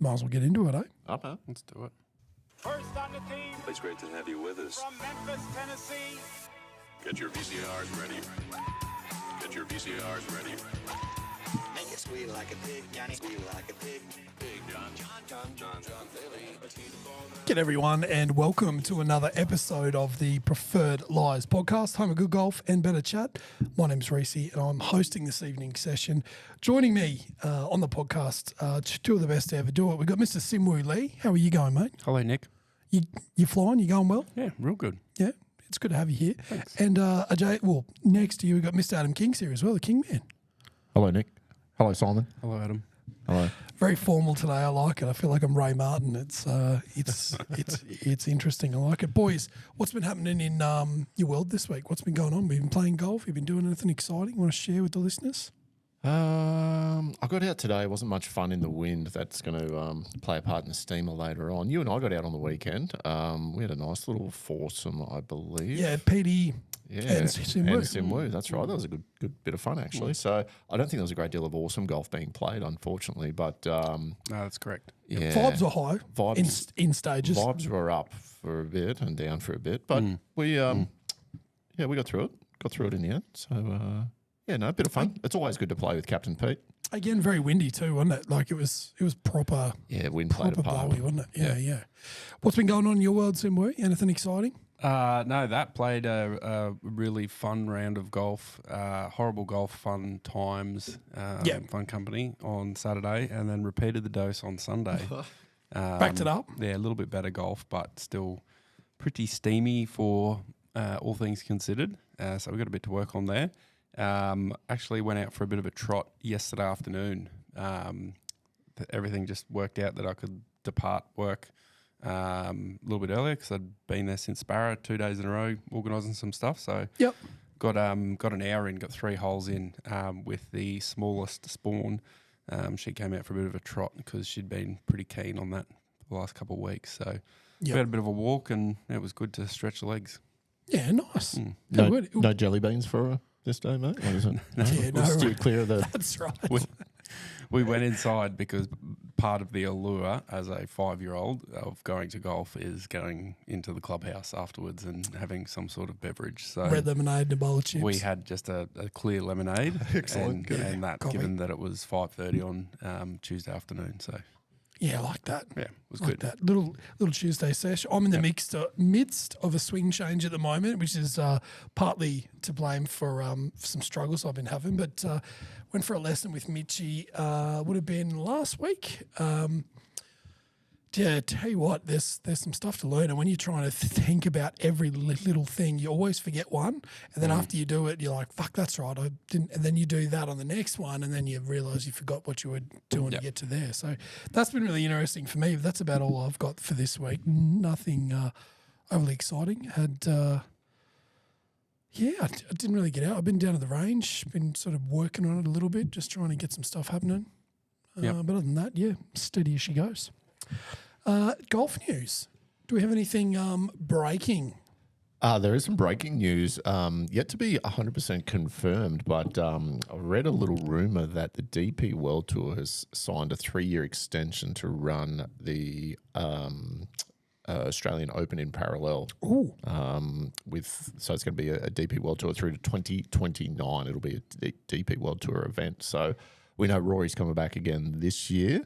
Might as well get into it, eh? Okay, let's do it. First on the team It's great to have you with us. from Memphis, Tennessee. Get your VCRs ready. Get your VCRs ready. Make it squeal like a pig, Johnny. Squeal like a pig. Big John Daly. G'day everyone and welcome to another episode of the Preferred Lies podcast, home of good golf and better chat. My name's Reese and I'm hosting this evening's session. Joining me on the podcast, two of the best to ever do it. We've got Mr. Simwoo Lee. How are you going, mate? Hello, Nick. You flying? You going well? Yeah, real good. Yeah, it's good to have you here. Thanks. And Ajay, well, next to you we've got Mr. Adam Kings here as well, the Kingman. Hello, Nick. Hello, Simon. Hello, Adam. Hello. Very formal today. I like it. I feel like I'm Ray Martin. It's interesting. I like it. Boys, what's been happening in your world this week? What's been going on? We've been playing golf. You've been doing anything exciting? Want to share with the listeners? I got out today. It wasn't much fun in the wind. That's going to play a part in the steamer later on. You and I got out on the weekend. We had a nice little foursome, I believe. Yeah, PD and Simwoo. And Simwoo, that's right. That was a good bit of fun, actually. So I don't think there was a great deal of awesome golf being played, unfortunately. But No, that's correct. yeah, Vibes were high in stages. Vibes were up for a bit and down for a bit. But we got through it. Got through it in the end. So, a bit of fun. It's always good to play with Captain Pete. Again, very windy too, wasn't it? Like it was proper. Yeah, wind played Proper a part. blowy, wasn't it? Yeah. What's been going on in your world, Simwoo? Anything exciting? No, that played a really fun round of golf. Horrible golf, fun times, fun company on Saturday, and then repeated the dose on Sunday. Backed it up? Yeah, a little bit better golf, but still pretty steamy for all things considered. So we've got a bit to work on there. Actually went out for a bit of a trot yesterday afternoon. Everything just worked out that I could depart work a little bit earlier because I'd been there since Sparrow 2 days in a row organising some stuff. So Yep. got an hour in, got 3 holes in with the smallest Spawn. She came out for a bit of a trot because she'd been pretty keen on that the last couple of weeks. So we had a bit of a walk and it was good to stretch the legs. Yeah, nice. No jelly beans for this day, mate? What is it? Yeah, We'll steer clear of the... That's right. We went inside because part of the allure as a 5-year-old of going to golf is going into the clubhouse afterwards and having some sort of beverage. So Red lemonade and a bowl of chips. we had just a clear lemonade. Excellent. And that, Coffee. given that it was 5:30 on Tuesday afternoon. So, Yeah, I like that. yeah, it was Like good. that little Tuesday sesh. I'm in the midst of a swing change at the moment, which is partly to blame for some struggles I've been having. But went for a lesson with Mitchie. Would have been last week. Yeah, tell you what, there's some stuff to learn, and when you're trying to think about every little thing, you always forget one, and then after you do it, you're like, "Fuck, that's right, I didn't." And then you do that on the next one, and then you realise you forgot what you were doing to get to there. So that's been really interesting for me. But that's about all I've got for this week. Nothing overly exciting. I didn't really get out. I've been down to the range, been sort of working on it a little bit, just trying to get some stuff happening. Yep. But other than that, steady as she goes. Golf news. Do we have anything breaking? There is some breaking news, yet to be 100% confirmed, but I read a little rumour that the DP World Tour has signed a 3-year extension to run the Australian Open in parallel. Ooh. So it's going to be a DP World Tour through to 2029. It'll be a DP World Tour event. So we know Rory's coming back again this year.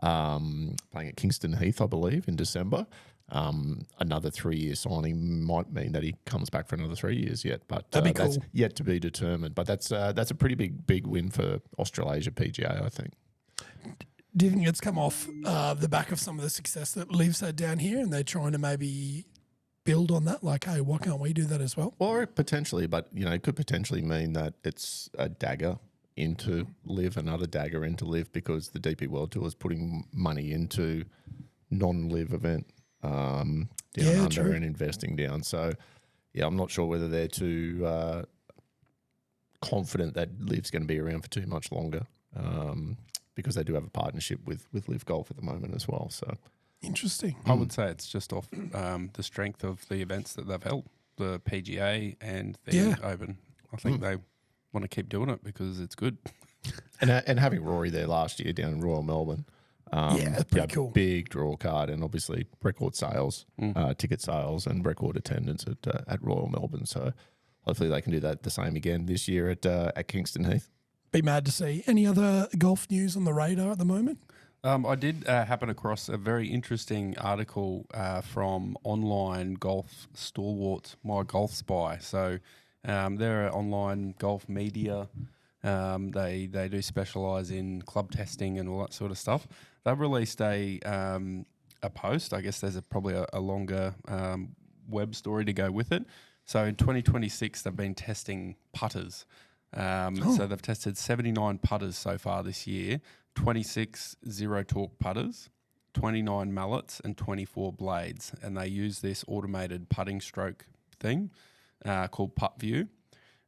Playing at Kingston Heath, I believe, in December. Another 3-year signing might mean that he comes back for another 3 years yet, but That'd be that's cool. yet to be determined. But that's a pretty big win for Australasia PGA, I think. Do you think it's come off the back of some of the success that Liv's had down here, and they're trying to maybe build on that? Like, hey, why can't we do that as well? Or potentially, but it could potentially mean that it's a dagger into Live, another dagger into Live, because the DP World Tour is putting money into non-Live event down under true. and investing down. So, I'm not sure whether they're too confident that Live's going to be around for too much longer, because they do have a partnership with Live Golf at the moment as well. So Interesting. I would say it's just off the strength of the events that they've held, the PGA and the Open. I think they want to keep doing it because it's good. and having Rory there last year down in Royal Melbourne, That's pretty cool. Big draw card, and obviously record sales, ticket sales, and record attendance at Royal Melbourne. So hopefully they can do that the same again this year at Kingston Heath. Be mad to see. Any other golf news on the radar at the moment? I did happen across a very interesting article from online golf stalwart, My Golf Spy. So they're an online golf media. They do specialise in club testing and all that sort of stuff. They've released a post. I guess there's probably a longer web story to go with it. So in 2026, they've been testing putters. So they've tested 79 putters so far this year, 26 zero torque putters, 29 mallets, and 24 blades. And they use this automated putting stroke thing called Putt View.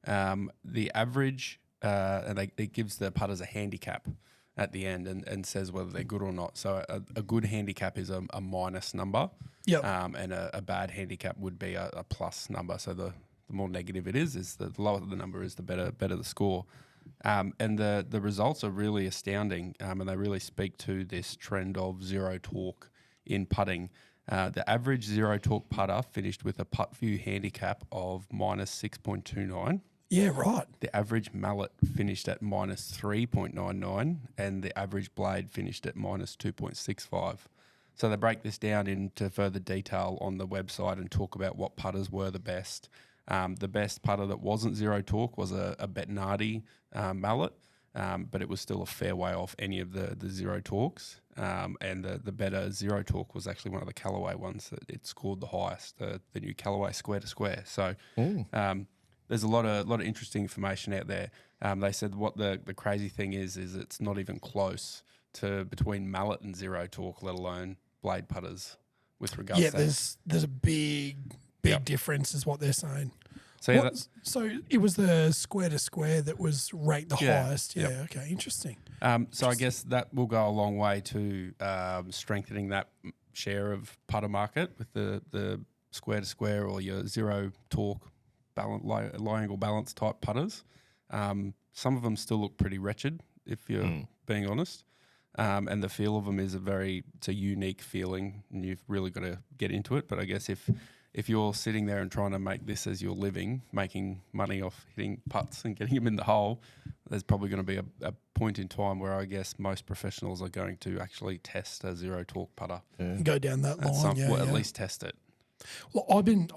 The average, and it gives the putters a handicap at the end and says whether they're good or not. So a good handicap is a minus number. Yep. And a bad handicap would be a plus number. So the more negative it is the lower the number is, the better the score. And the results are really astounding, and they really speak to this trend of zero torque in putting. The average zero torque putter finished with a putt view handicap of minus 6.29. Yeah, right. The average mallet finished at minus 3.99, and the average blade finished at minus 2.65. So they break this down into further detail on the website and talk about what putters were the best. The best putter that wasn't zero torque was a Bettinardi mallet, but it was still a fair way off any of the zero torques. And the better zero torque was actually one of the Callaway ones that it scored the highest, the new Callaway square to square. So there's a lot of interesting information out there. They said what the crazy thing is it's not even close to between mallet and zero torque, let alone blade putters with regards to that. There's a big difference is what they're saying. So, so it was the square to square that was ranked the highest. Yeah, yep. Okay, interesting. So I guess that will go a long way to strengthening that share of putter market with the square to square or your zero torque low angle balance type putters. Some of them still look pretty wretched, if you're being honest. And the feel of them is it's a unique feeling, and you've really got to get into it. But I guess if you're sitting there and trying to make this as your living, making money off hitting putts and getting them in the hole, there's probably going to be a point in time where I guess most professionals are going to actually test a zero torque putter. Go down that line, at least test it. Well, I've been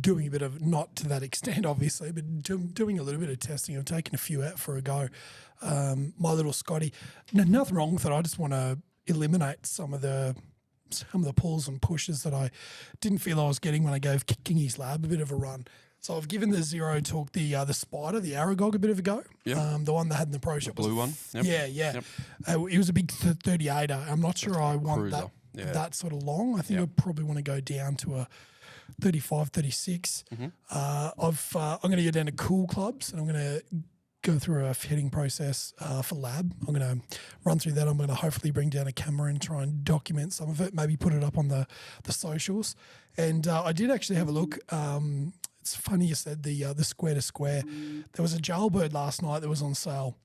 doing a bit of, not to that extent obviously, but doing a little bit of testing. I've taken a few out for a go. My little Scotty, nothing wrong with it. I just want to eliminate some of the pulls and pushes that I didn't feel I was getting when I gave Kingy's Lab a bit of a run. So I've given the zero torque, the Spider, the Aragog, a bit of a go. Yep. The one that had in the pro shop, the blue one. Yep. Yeah. Yep. It was a big 38er. I'm not sure I want cruiser. that sort of long. I think I probably want to go down to a 35, 36. Mm-hmm. I'm going to go down to Cool Clubs, and I'm going to go through a fitting process for Lab. I'm going to run through that. I'm going to hopefully bring down a camera and try and document some of it, maybe put it up on the socials. And I did actually have a look. It's funny you said the square to square. There was a jailbird last night that was on sale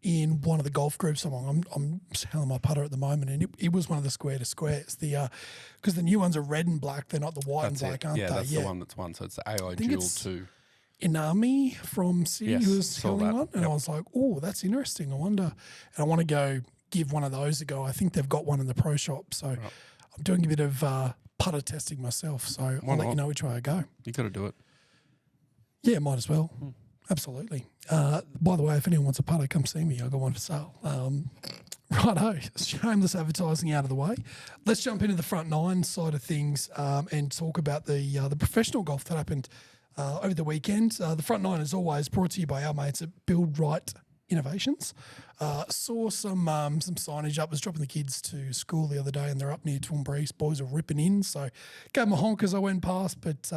in one of the golf groups I'm selling my putter at the moment, and it was one of the square to squares. Because the new ones are red and black, they're not the white and black, aren't they? That's the one that's won. So it's the AI Dual 2. Inami from City who was saw selling that. one, and I was like, oh, that's interesting. I wonder, and I want to go give one of those a go. I think they've got one in the pro shop, so I'm doing a bit of putter testing myself. So I'll let you know which way I go. You got to do it. Yeah, might as well. Absolutely. By the way, if anyone wants a putter, come see me. I've got one for sale. Righto, shameless advertising out of the way. Let's jump into the front nine side of things and talk about the professional golf that happened over the weekend. The front nine, as always, brought to you by our mates at Build Right Innovations. Saw some signage up. Was dropping the kids to school the other day, and they're up near Toowoomba. Boys are ripping in, so gave them a honk as I went past, but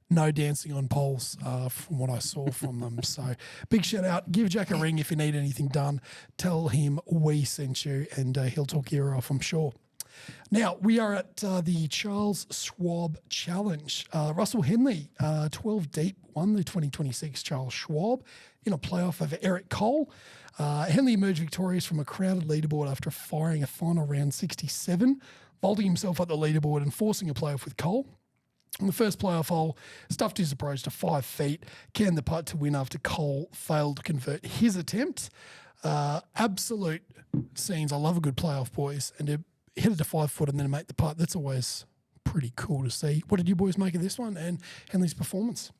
no dancing on poles from what I saw from them. So big shout out. Give Jack a ring if you need anything done. Tell him we sent you, and he'll talk your ear off, I'm sure. Now, we are at the Charles Schwab Challenge. Russell Henley, 12 deep, won the 2026 Charles Schwab in a playoff over Eric Cole. Henley emerged victorious from a crowded leaderboard after firing a final round 67, vaulting himself up the leaderboard and forcing a playoff with Cole. On the first playoff hole, stuffed his approach to 5 feet, canned the putt to win after Cole failed to convert his attempt. Absolute scenes. I love a good playoff, boys. And to hit it to 5 foot and then make the putt, that's always pretty cool to see. What did you boys make of this one and Henley's performance?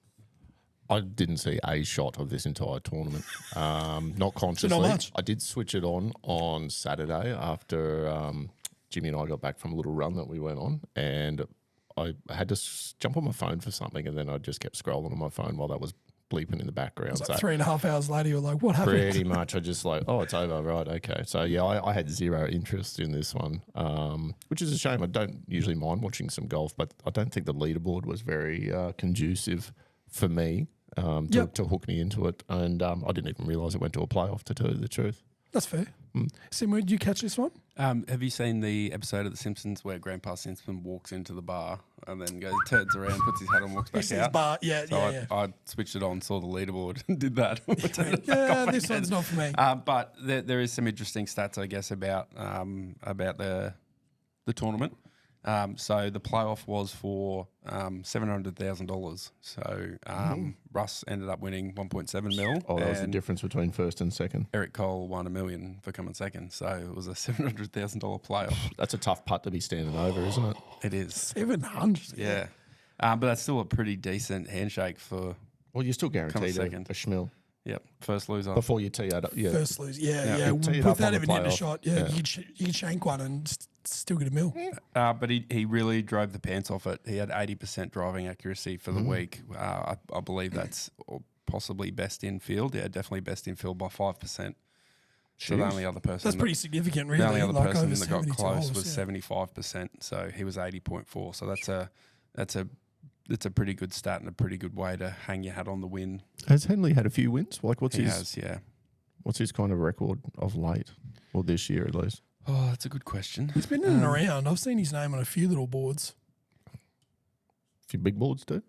I didn't see a shot of this entire tournament, not consciously. So not much. I did switch it on Saturday after Jimmy and I got back from a little run that we went on, and I had to jump on my phone for something, and then I just kept scrolling on my phone while that was bleeping in the background. It's like 3.5 hours later, you're like, what happened? Pretty much, I just like, oh, it's over, right? Okay. So yeah, I had zero interest in this one, which is a shame. I don't usually mind watching some golf, but I don't think the leaderboard was very conducive for me to hook me into it, and I didn't even realise it went to a playoff. To tell you the truth, that's fair. Simo, did you catch this one? Have you seen the episode of The Simpsons where Grandpa Simpson walks into the bar and then turns around, puts his hat on, walks back out? Bar. Yeah, So yeah. I switched it on, saw the leaderboard, and did that. Turned it back Yeah, off this again. one's not for me. But there is some interesting stats, I guess, about the tournament. So the playoff was for $700,000. So Russ ended up winning 1.7 mil. oh, that was the and difference between first and second. Eric Cole won $1 million for coming second. So it was a $700,000 playoff. That's a tough putt to be standing over, isn't it? It is. 700. Yeah. But that's still a pretty decent handshake for, Well, you're still Come guaranteed a second. schmil first loser. before you tee it up. Yeah, First lose. Yeah, Yeah, yeah. you tee it up Without on the even hitting a playoff. shot, Yeah. you could shank one and still get a mil. But he really drove the pants off it. He had 80% driving accuracy for the week. I believe that's possibly best in field. Yeah, definitely best in field by 5%. So the only other person That's pretty significant, really. the only other like person over that got 72 close holes, was yeah. 75%. So he was 80.4. So that's a pretty good stat and a pretty good way to hang your hat on the win. Has Henley had a few wins? Like, what's He his has, yeah. what's his kind of record of late, or this year at least? Oh, that's a good question. He's been in and around. I've seen his name on a few little boards. A few big boards, too.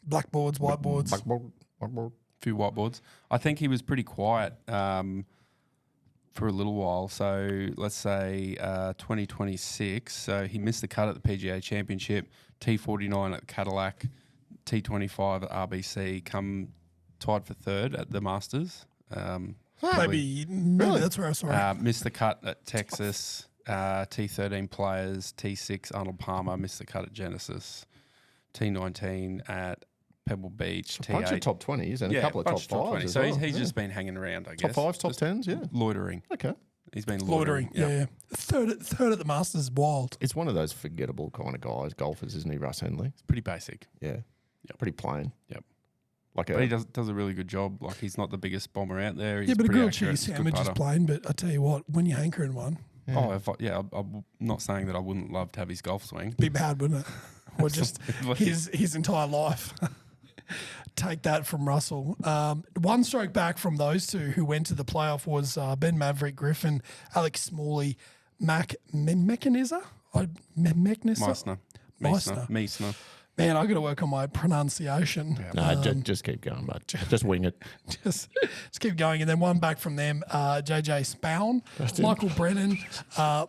Blackboards, whiteboards. Blackboard. Few whiteboards. I think he was pretty quiet for a little while. So let's say 2026. So he missed the cut at the PGA Championship, T49 at the Cadillac, T25 at RBC, come tied for third at the Masters. Maybe that's where I saw it. Missed the cut at Texas, T13 Players, T6 Arnold Palmer, missed the cut at Genesis, T19 at Pebble Beach, A bunch T8. of top 20s and a couple of top bunch 5s. as So well. he's Yeah. just been hanging around, I top guess. 5s, top Just 10s, yeah. Loitering. Okay. He's been Loitering. loitering. Yeah. Third at the Masters is wild. It's one of those forgettable kind of guys, golfers, isn't he, Russ Henley? It's pretty basic. Yeah. Pretty plain. Yep. Like But he does a really good job. Like, he's not the biggest bomber out there. He's Yeah, but a pretty grilled accurate. cheese He's a good sandwich is putter. plain. But I tell you what, when you hanker in one, I'm not saying that I wouldn't love to have his golf swing. be bad, wouldn't it? Or just Absolutely. his entire life. Take that from Russell. One stroke back from those two who went to the playoff was Ben Maverick Griffin, Alex Smalley, Meisner. Meisner. Man, I got to work on my pronunciation. No, just keep going, bud. Just wing it. Just keep going. And then one back from them, JJ Spown, Michael Brennan,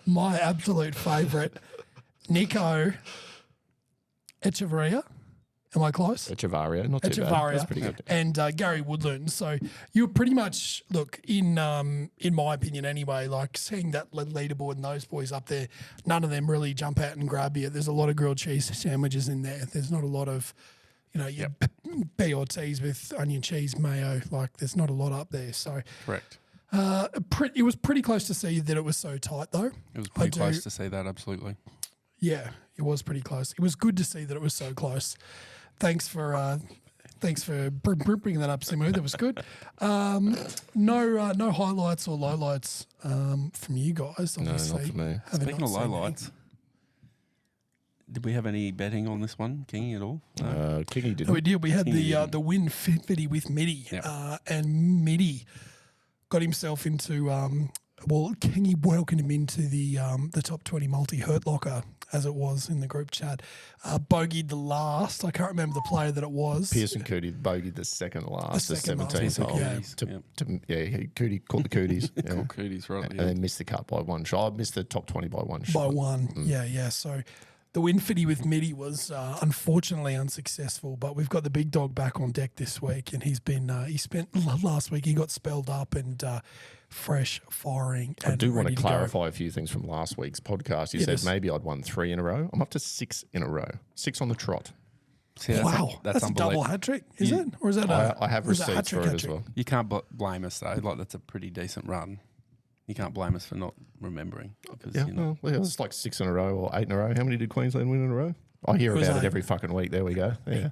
my absolute favourite, Nico Echevarria. Am I close? Echevarria, not too bad. Echevarria That's pretty good. and Gary Woodland. So you're pretty much, look, in my opinion anyway, like seeing that leaderboard and those boys up there, none of them really jump out and grab you. There's a lot of grilled cheese sandwiches in there. There's not a lot of, your BRTs with onion, cheese, mayo. Like there's not a lot up there. So Correct. it was pretty close to see that it was so tight though. It was pretty close to see that, absolutely. Yeah, it was pretty close. It was good to see that it was so close. Thanks for bringing that up, Simu. That was good. No highlights or lowlights from you guys. Obviously, not for me. Having Speaking not of seen lowlights, did we have any betting on this one, Kingy, at all? No. Kingy any. didn't. We did. We had the win fitty with Mitty, Yep. and Mitty got himself into Kingy welcomed him into the top 20 multi-hurt locker, as it was in the group chat. Bogeyed the last. I can't remember the player that it was. Pearson Cootie bogeyed the second last, the second last, 17th hole. yeah. Cootie caught the Cooties. Cool cooties, right? And then missed the cut by one shot. I missed the top 20 by one By shot. one. Yeah. So the win fitty with Mitty was unfortunately unsuccessful, but we've got the big dog back on deck this week, and he spent last week, he got spelled up and fresh, firing. I and do want to ready go. clarify a few things from last week's podcast. You Yeah, said this- maybe I'd won 3 in a row. I'm up to 6 in a row. 6 on the trot. See, Wow, that's a double unbelievable. hat trick, is it? Or is that I have or is that receipts for hat-trick, it as hat-trick? well. You can't blame us though. Like that's a pretty decent run. You can't blame us for not remembering because Yeah, you know. well, it was like 6 in a row or 8 in a row. How many did Queensland win in a row? I hear It was about it 8. every fucking week. There we go. Yeah.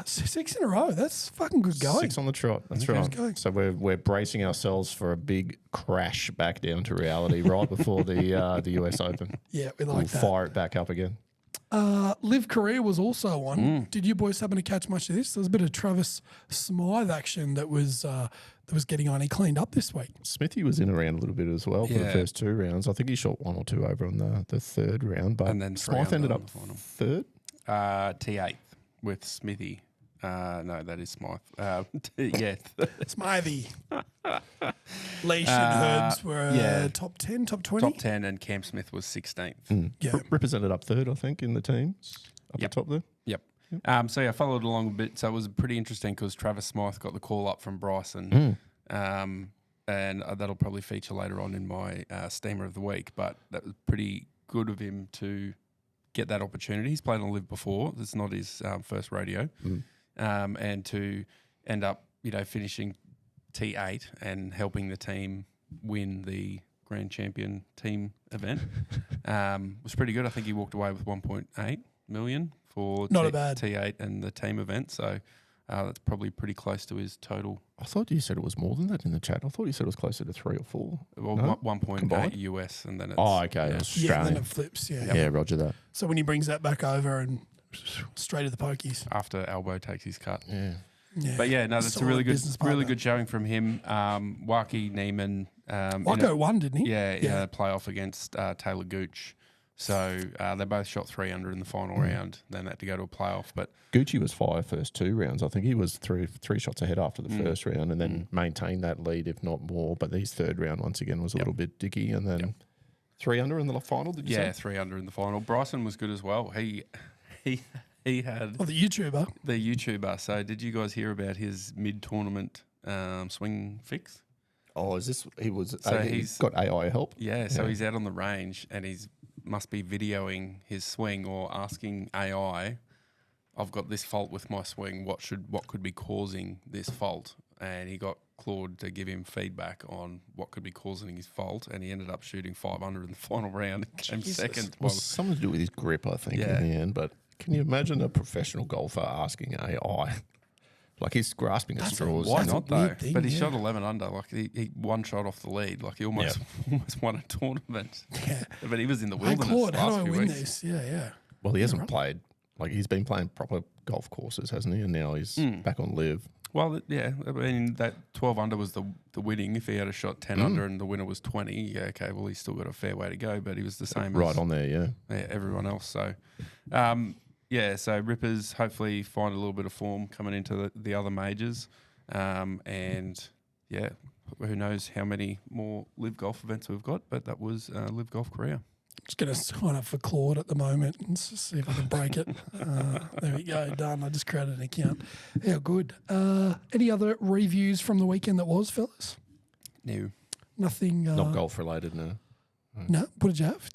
6 in a row. That's fucking good going. 6 on the trot. That's Good right. going. So we're bracing ourselves for a big crash back down to reality right before the US Open. Yeah, we We'll like that. fire it back up again. Live Korea was also on. Did you boys happen to catch much of this? There was a bit of Travis Smythe action that was getting on. He cleaned up this week. Smithy was in around a little bit as well for the Yeah. first 2 rounds. I think he shot 1 or 2 over on the third round, but And then 3 Smythe ended under up on the final. third. T8 with Smithy. No, that is Smythe. Yeah. Smythe. Leash and Herbs were yeah. top 10, top 20? Top 10 and Cam Smith was 16th. Yeah. Represented up third, I think, in the teams up Yep. the top there. Yep. So I followed along a bit. So it was pretty interesting because Travis Smythe got the call up from Bryson. And that'll probably feature later on in my Steamer of the Week. But that was pretty good of him to get that opportunity. He's played on Live before. It's not his first rodeo. And to end up, finishing T8 and helping the team win the Grand Champion team event was pretty good. I think he walked away with 1.8 million for Not a bad. T8 and the team event. So that's probably pretty close to his total. I thought you said it was more than that in the chat. I thought you said it was closer to 3 or 4. Well, No? 1.8 Combined? US, and then it's Oh, okay. yeah. That's Yeah, and then Australian. it flips. Yeah. Yeah, roger that. So when he brings that back over and straight to the pokies. after Albo takes his cut. Yeah. Yeah. But yeah, no, that's a Solid really business good, really partner. good showing from him. Waki Neiman, Wacko won, didn't he? in a playoff against Taylor Gooch. So they both shot 3 under in the final round. Then they had to go to a playoff. But Gucci was 5 first 2 rounds. I think he was three shots ahead after the first round and then maintained that lead, if not more. But his third round, once again, was a little bit dicky. And then 3 under in the final, did you yeah, say? 3 under in the final. Bryson was good as well. He had Oh, the YouTuber. the YouTuber. So did you guys hear about his mid-tournament swing fix? Oh, is this? He was. So he's he's- got AI help. Yeah, so he's out on the range and he's must be videoing his swing or asking AI, I've got this fault with my swing. What could be causing this fault? And he got Claude to give him feedback on what could be causing his fault, and he ended up shooting 5 under in the final round and came Jesus. second. Well, something to do with his grip, I think, Yeah. in the end. But can you imagine a professional golfer asking AI? Like he's grasping at straws. Why That's a not though? weird thing, But he yeah. shot 11 under. Like he one shot off the lead. Like he almost won a tournament. Yeah. But he was in the Hey, wilderness Claude, how do last I few win weeks. this? Yeah, yeah. Well, he hasn't played. Like he's been playing proper golf courses, hasn't he? And now he's back on live. Well, yeah, I mean, that 12 under was the winning. If he had a shot 10 under and the winner was 20, yeah, okay, well, he's still got a fair way to go, but he was the same Right as on there, yeah. everyone else. So, yeah, so Rippers hopefully find a little bit of form coming into the other majors. And, yeah, who knows how many more Live Golf events we've got, but that was Live Golf Korea. Just going to sign up for Claude at the moment and see if I can break it. There we go, done. I just created an account. Yeah, good. Any other reviews from the weekend that was, fellas? No. Nothing. Not golf related, no. No. What did you have?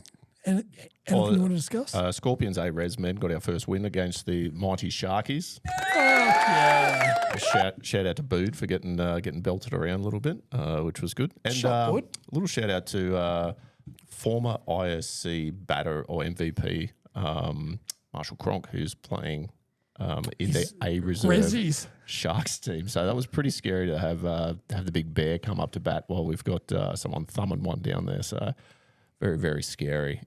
Anything Well, you want to discuss? Scorpions A Res Men got our first win against the mighty Sharkies. yeah. Shout out to Bood for getting belted around a little bit, which was good. And Shot a Bood. little shout out to former ISC batter or MVP Marshall Cronk, who's playing in the A Reserve Rezzies. Sharks team. So that was pretty scary to have the big bear come up to bat while we've got someone thumbing one down there. So very, very scary.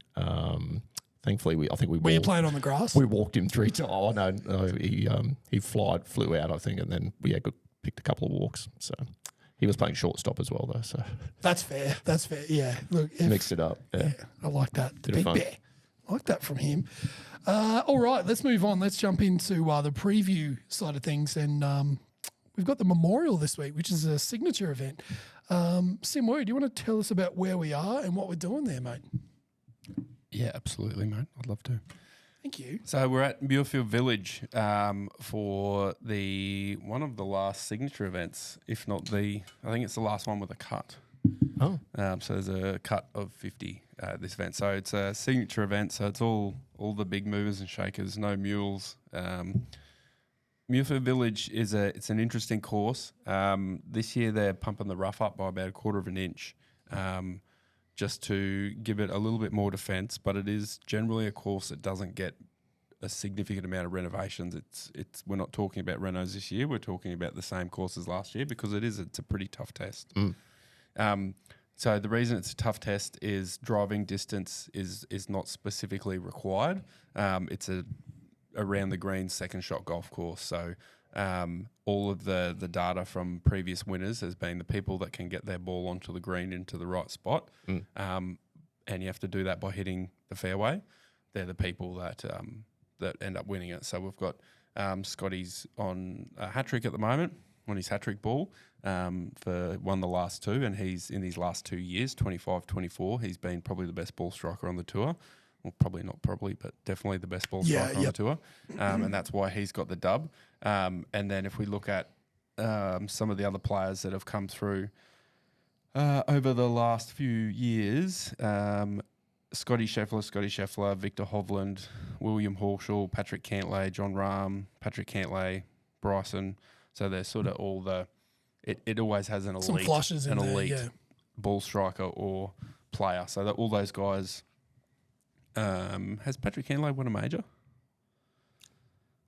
Thankfully, I think we Were you playing on the grass? we walked him 3 times. Oh no, he flew out, I think, and then we picked a couple of walks. So He was playing shortstop as well, though, so That's fair. That's fair. Yeah. Look, mixed it up. Yeah. I like that. The Bit of big fun. bear. I like that from him. All right, let's move on. Let's jump into the preview side of things. And we've got the Memorial this week, which is a signature event. Simwo, do you want to tell us about where we are and what we're doing there, mate? Yeah, absolutely, mate. I'd love to. Thank you. So we're at Muirfield Village for one of the last signature events, if not I think it's the last one with a cut. Oh. So there's a cut of 50 this event. So it's a signature event. So it's all the big movers and shakers, no mules. Muirfield Village it's an interesting course. This year they're pumping the rough up by about 1/4 of an inch, just to give it a little bit more defence. But it is generally a course that doesn't get a significant amount of renovations. We're not talking about renos this year. We're talking about the same course as last year because it's a pretty tough test. So the reason it's a tough test is driving distance is not specifically required. It's a around the green second shot golf course. So all of the data from previous winners has been the people that can get their ball onto the green into the right spot. And you have to do that by hitting the fairway. They're the people that end up winning it. So we've got Scotty's on a hat-trick at the moment, on his hat-trick ball, won the last two, and he's in his last 2 years, 25-24, he's been probably the best ball striker on the tour. Well, but definitely the best ball striker on the tour. And that's why he's got the dub. And then if we look at some of the other players that have come through over the last few years, Scotty Scheffler, Victor Hovland, William Horschel, Patrick Cantlay, John Rahm, Patrick Cantlay, Bryson. So they're sort of all it always has an Some flushes in there, elite yeah. ball striker or player. So that all those guys. Has Patrick Cantlay won a major?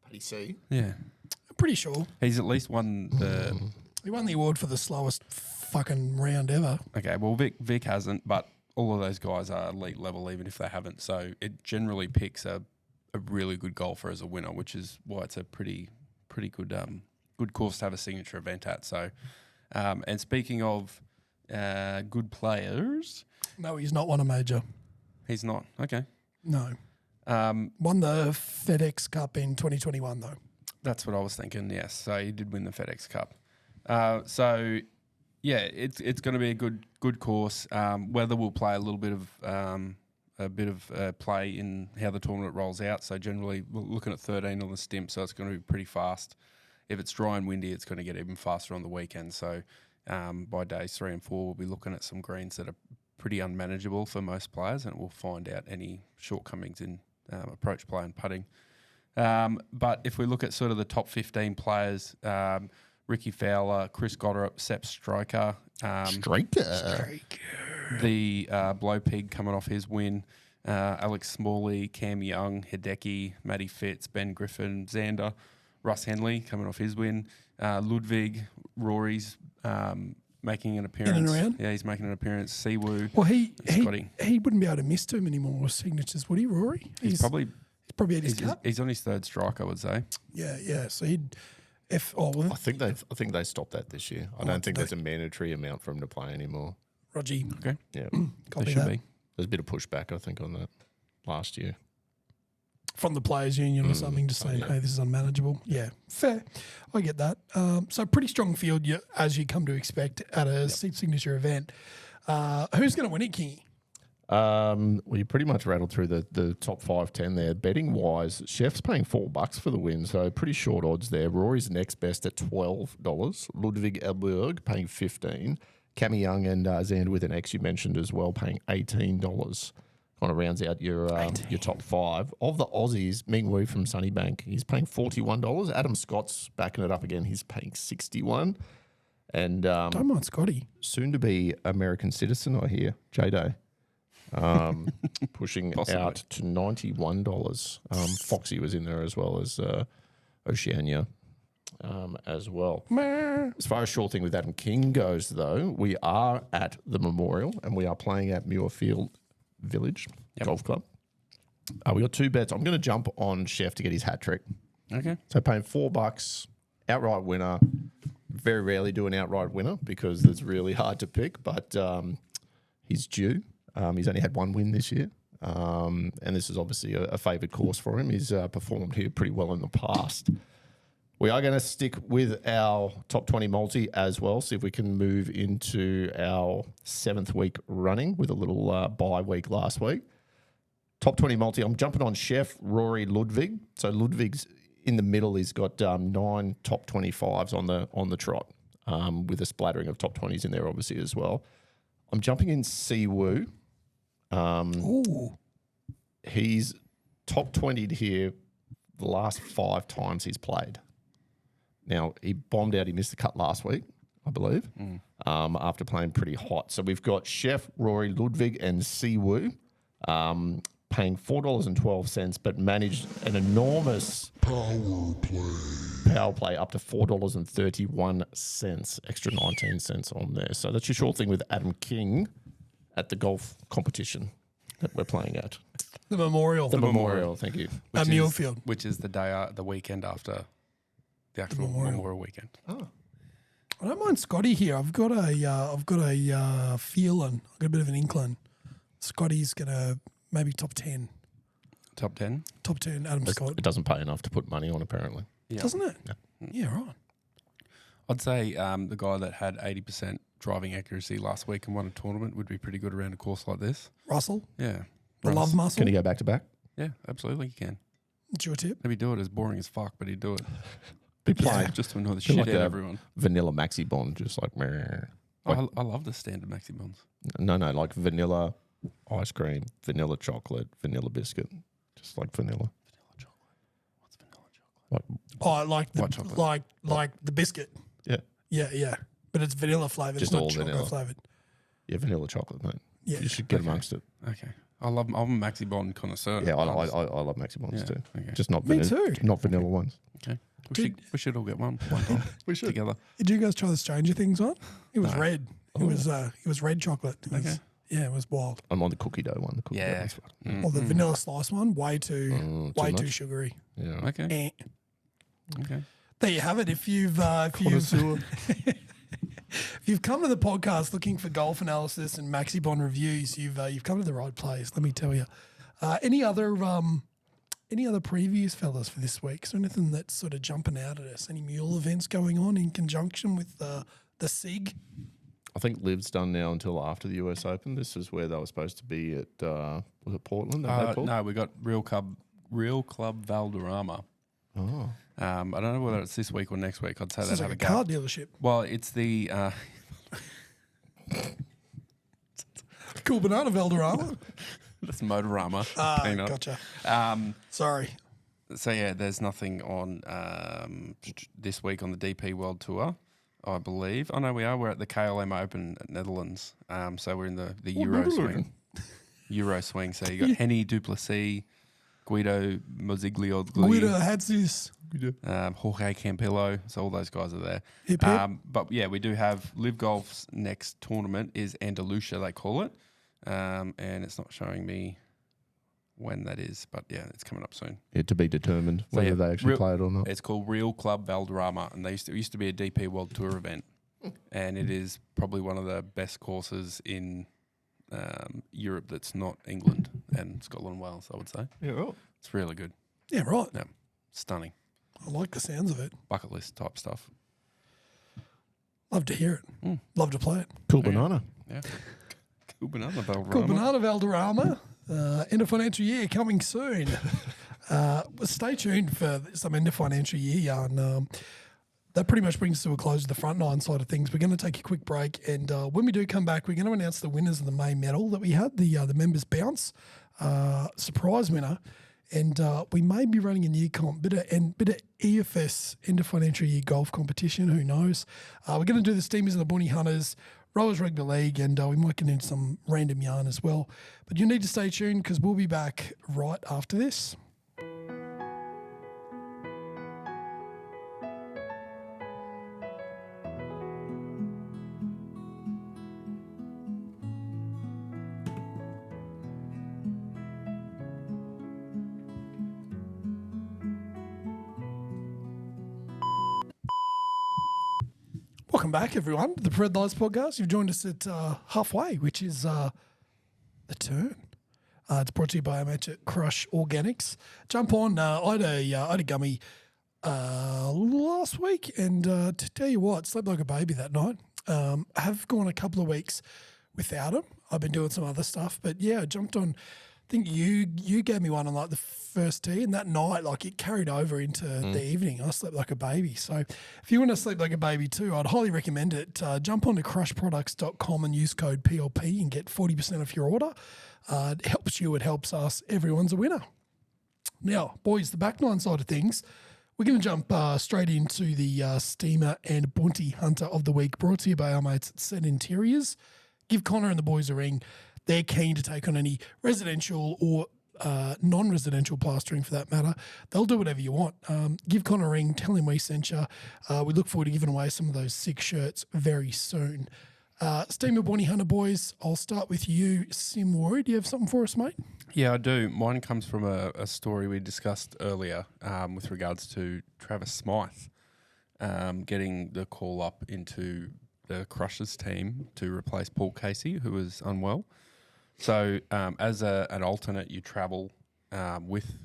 Paddy C. Yeah. I'm pretty sure. He's at least won the... He won the award for the slowest fucking round ever. Okay, well, Vic hasn't, but all of those guys are elite level even if they haven't. So it generally picks a really good golfer as a winner, which is why it's a pretty good good course to have a signature event at. So, and speaking of good players... No, he's not won a major. He's not. Okay. No. Won the FedEx Cup in 2021, though. That's what I was thinking, yes. So he did win the FedEx Cup. So, yeah, it's going to be a good course. Weather will play a little bit of play in how the tournament rolls out. So generally, we're looking at 13 on the stimp, so it's going to be pretty fast. If it's dry and windy, it's going to get even faster on the weekend. So by days 3 and 4, we'll be looking at some greens that are pretty unmanageable for most players, and we'll find out any shortcomings in approach play and putting. But if we look at sort of the top 15 players, Ricky Fowler, Chris Goddard, Sepp Striker. The Blow Pig coming off his win. Alex Smalley, Cam Young, Hideki, Matty Fitz, Ben Griffin, Xander, Russ Henley coming off his win. Ludwig, Rory's making an appearance. In and around? Yeah, he's making an appearance. Siwoo. Well, he Scotty. wouldn't be able to miss too many more signatures, would he, Rory? He's probably at his cut. He's on his third strike, I would say. Yeah. So he'd I think they stopped that this year. I don't think there's a mandatory amount for him to play anymore. Roger. Okay. Yeah. Copy There should that. be. There's a bit of pushback, I think, on that last year. From the players' union or something, just saying, hey, this is unmanageable. Yeah, fair. I get that. So pretty strong field, as you come to expect at a signature event. Who's going to win it, Kingy? Well, you pretty much rattled through the top 5-10 there. Betting wise, Chef's paying $4 for the win, so pretty short odds there. Rory's next best at $12. Ludwig Elberg paying $15. Cammy Young and Zand with an X you mentioned as well, paying $18. Kind of rounds out your top 5. Of the Aussies, Ming Wu from Sunnybank, he's paying $41. Adam Scott's backing it up again. He's paying $61. And Don't mind Scotty. soon to be American citizen, I hear, J-Day. Pushing Possibly. out to $91. Foxy was in there as well as Oceania as well. As far as short thing with Adam King goes, though, we are at the Memorial and we are playing at Muirfield Village Golf Club. We got 2 bets. I'm going to jump on Chef to get his hat trick. Okay. So paying $4, outright winner, very rarely do an outright winner because it's really hard to pick, but he's due. He's only had one win this year. And this is obviously a favoured course for him. He's performed here pretty well in the past. We are going to stick with our top 20 multi as well, see if we can move into our 7th week running with a little bye week last week. Top 20 multi, I'm jumping on Chef Rory Ludwig. So Ludwig's in the middle. He's got 9 top 25s on the trot with a splattering of top 20s in there obviously as well. I'm jumping in Siwoo. Ooh. He's top 20'd here the last 5 times he's played. Now, he bombed out. He missed the cut last week, I believe, after playing pretty hot. So we've got Chef, Rory, Ludwig, and Siwoo paying $4.12, but managed an enormous power play up to $4.31, extra 19 cents on there. So that's your short thing with Adam King at the golf competition that we're playing at. The Memorial. The Memorial, thank you. At Muirfield. Which is the weekend after the actual Memorial weekend. I don't mind Scotty here. I've got a feeling. I've got a bit of an inkling. Scotty's gonna maybe top 10. Top 10? Top 10. Adam Scott. It doesn't pay enough to put money on, apparently. Yeah. Doesn't it? Yeah, right. I'd say the guy that had 80% driving accuracy last week and won a tournament would be pretty good around a course like this. Russell. Yeah. The Russ. love muscle. Can he go back to back? Yeah, absolutely you can. It's your tip. Maybe do it as boring as fuck, but he'd do it. Be playing Just to annoy the Feel shit like out a of everyone. vanilla maxi bond, just like meh. I love the standard maxi bonds. No, like vanilla ice cream, vanilla chocolate, vanilla biscuit, just like vanilla. Vanilla chocolate. What's vanilla chocolate? Oh, like White the chocolate. like the biscuit. Yeah, Yeah. But it's vanilla flavored. Just It's not all chocolate vanilla. flavored. yeah, vanilla chocolate, mate. Yeah. You should get amongst it. Okay. I'm a maxi bond connoisseur. Yeah, I love maxi bonds Yeah, too. okay. Just not Me vanilla, too. not vanilla ones. Okay. We should all get one time. We should. Together. Did you guys try the Stranger Things one? It was No. red. It was red chocolate. It was, Okay. Yeah, it was wild. I'm on the cookie dough one. The cookie dough Yeah. one's fun. Or the vanilla slice one, way too too too much? sugary. Yeah. Okay. Eh. Okay. There you have it. If you've if you've come to the podcast looking for golf analysis and maxi bond reviews, you've come to the right place. Let me tell you. Any other previews, fellas, for this week? Is there anything that's sort of jumping out at us? Any mule events going on in conjunction with the SIG? I think Liv's done now until after the US Open. This is where they were supposed to be at. Was it Portland? No, we got Real Club Valderrama. Oh. I don't know whether it's this week or next week. I'd say This is they'd like have a a car go. dealership. Well, it's the Cool banana Valderrama. that's Motorama. Peanut. Gotcha. Um, Sorry. So yeah, there's nothing on this week on the DP World Tour, I believe. Oh no, we're at the KLM Open at Netherlands. So we're in the Euro swing. Euro swing. So you got Henny Duplessis, Guido Mozziglioglu, Guido Hatsis. Jorge Campillo. So all those guys are there. Hip, hip. But yeah, we do have Live Golf's next tournament is Andalusia, they call it. And it's not showing me when that is, but yeah, it's coming up soon. Yeah, to be determined So, whether yeah, they actually play it or not. It's called Real Club Valderrama, and it used to be a DP World Tour event, and it is probably one of the best courses in Europe that's not England and Scotland and Wales, I would say. Yeah, right. It's really good. Yeah, right. Yeah, stunning. I like the sounds of it. Bucket list type stuff. Love to hear it. Love to play it. Cool banana. Yeah. Cool banana Valderrama. Cool banana Valderrama. End of financial year coming soon. Stay tuned for some end of financial year yarn. That pretty much brings us to a close of the front nine side of things. We're going to take a quick break, and when we do come back, we're going to announce the winners of the May medal that we had, the members bounce surprise winner, and we may be running a new comp, bit of EFS end of financial year golf competition. Who knows? We're going to do the Steamers and the Bunny Hunters, Rowers Rugby League, and we might get into some random yarn as well. But you need to stay tuned because we'll be back right after this. Welcome back, everyone, to the Pred Lives podcast. You've joined us at halfway, which is the turn. It's brought to you by our match at Crush Organics. Jump on. I had a gummy last week, and to tell you what, slept like a baby that night. I have gone a couple of weeks without them. I've been doing some other stuff, but yeah, I jumped on. I think you gave me one on like the first tee, and that night, like it carried over into the evening. I slept like a baby. So if you want to sleep like a baby too, I'd highly recommend it. Jump on to crushproducts.com and use code PLP and get 40% off your order. It helps you, it helps us. Everyone's a winner. Now, boys, the back nine side of things, we're going to jump straight into the Steamer and Bounty Hunter of the Week, brought to you by our mates at Set Interiors. Give Connor and the boys a ring. They're keen to take on any residential or non-residential plastering for that matter. They'll do whatever you want. Give Connor a ring. Tell him we sent you. We look forward to giving away some of those sick shirts very soon. Steamer Bounty Hunter boys, I'll start with you. Sim Warrior, do you have something for us, mate? Yeah, I do. Mine comes from a story we discussed earlier with regards to Travis Smythe getting the call up into the Crushers team to replace Paul Casey, who was unwell. So as an alternate, you travel with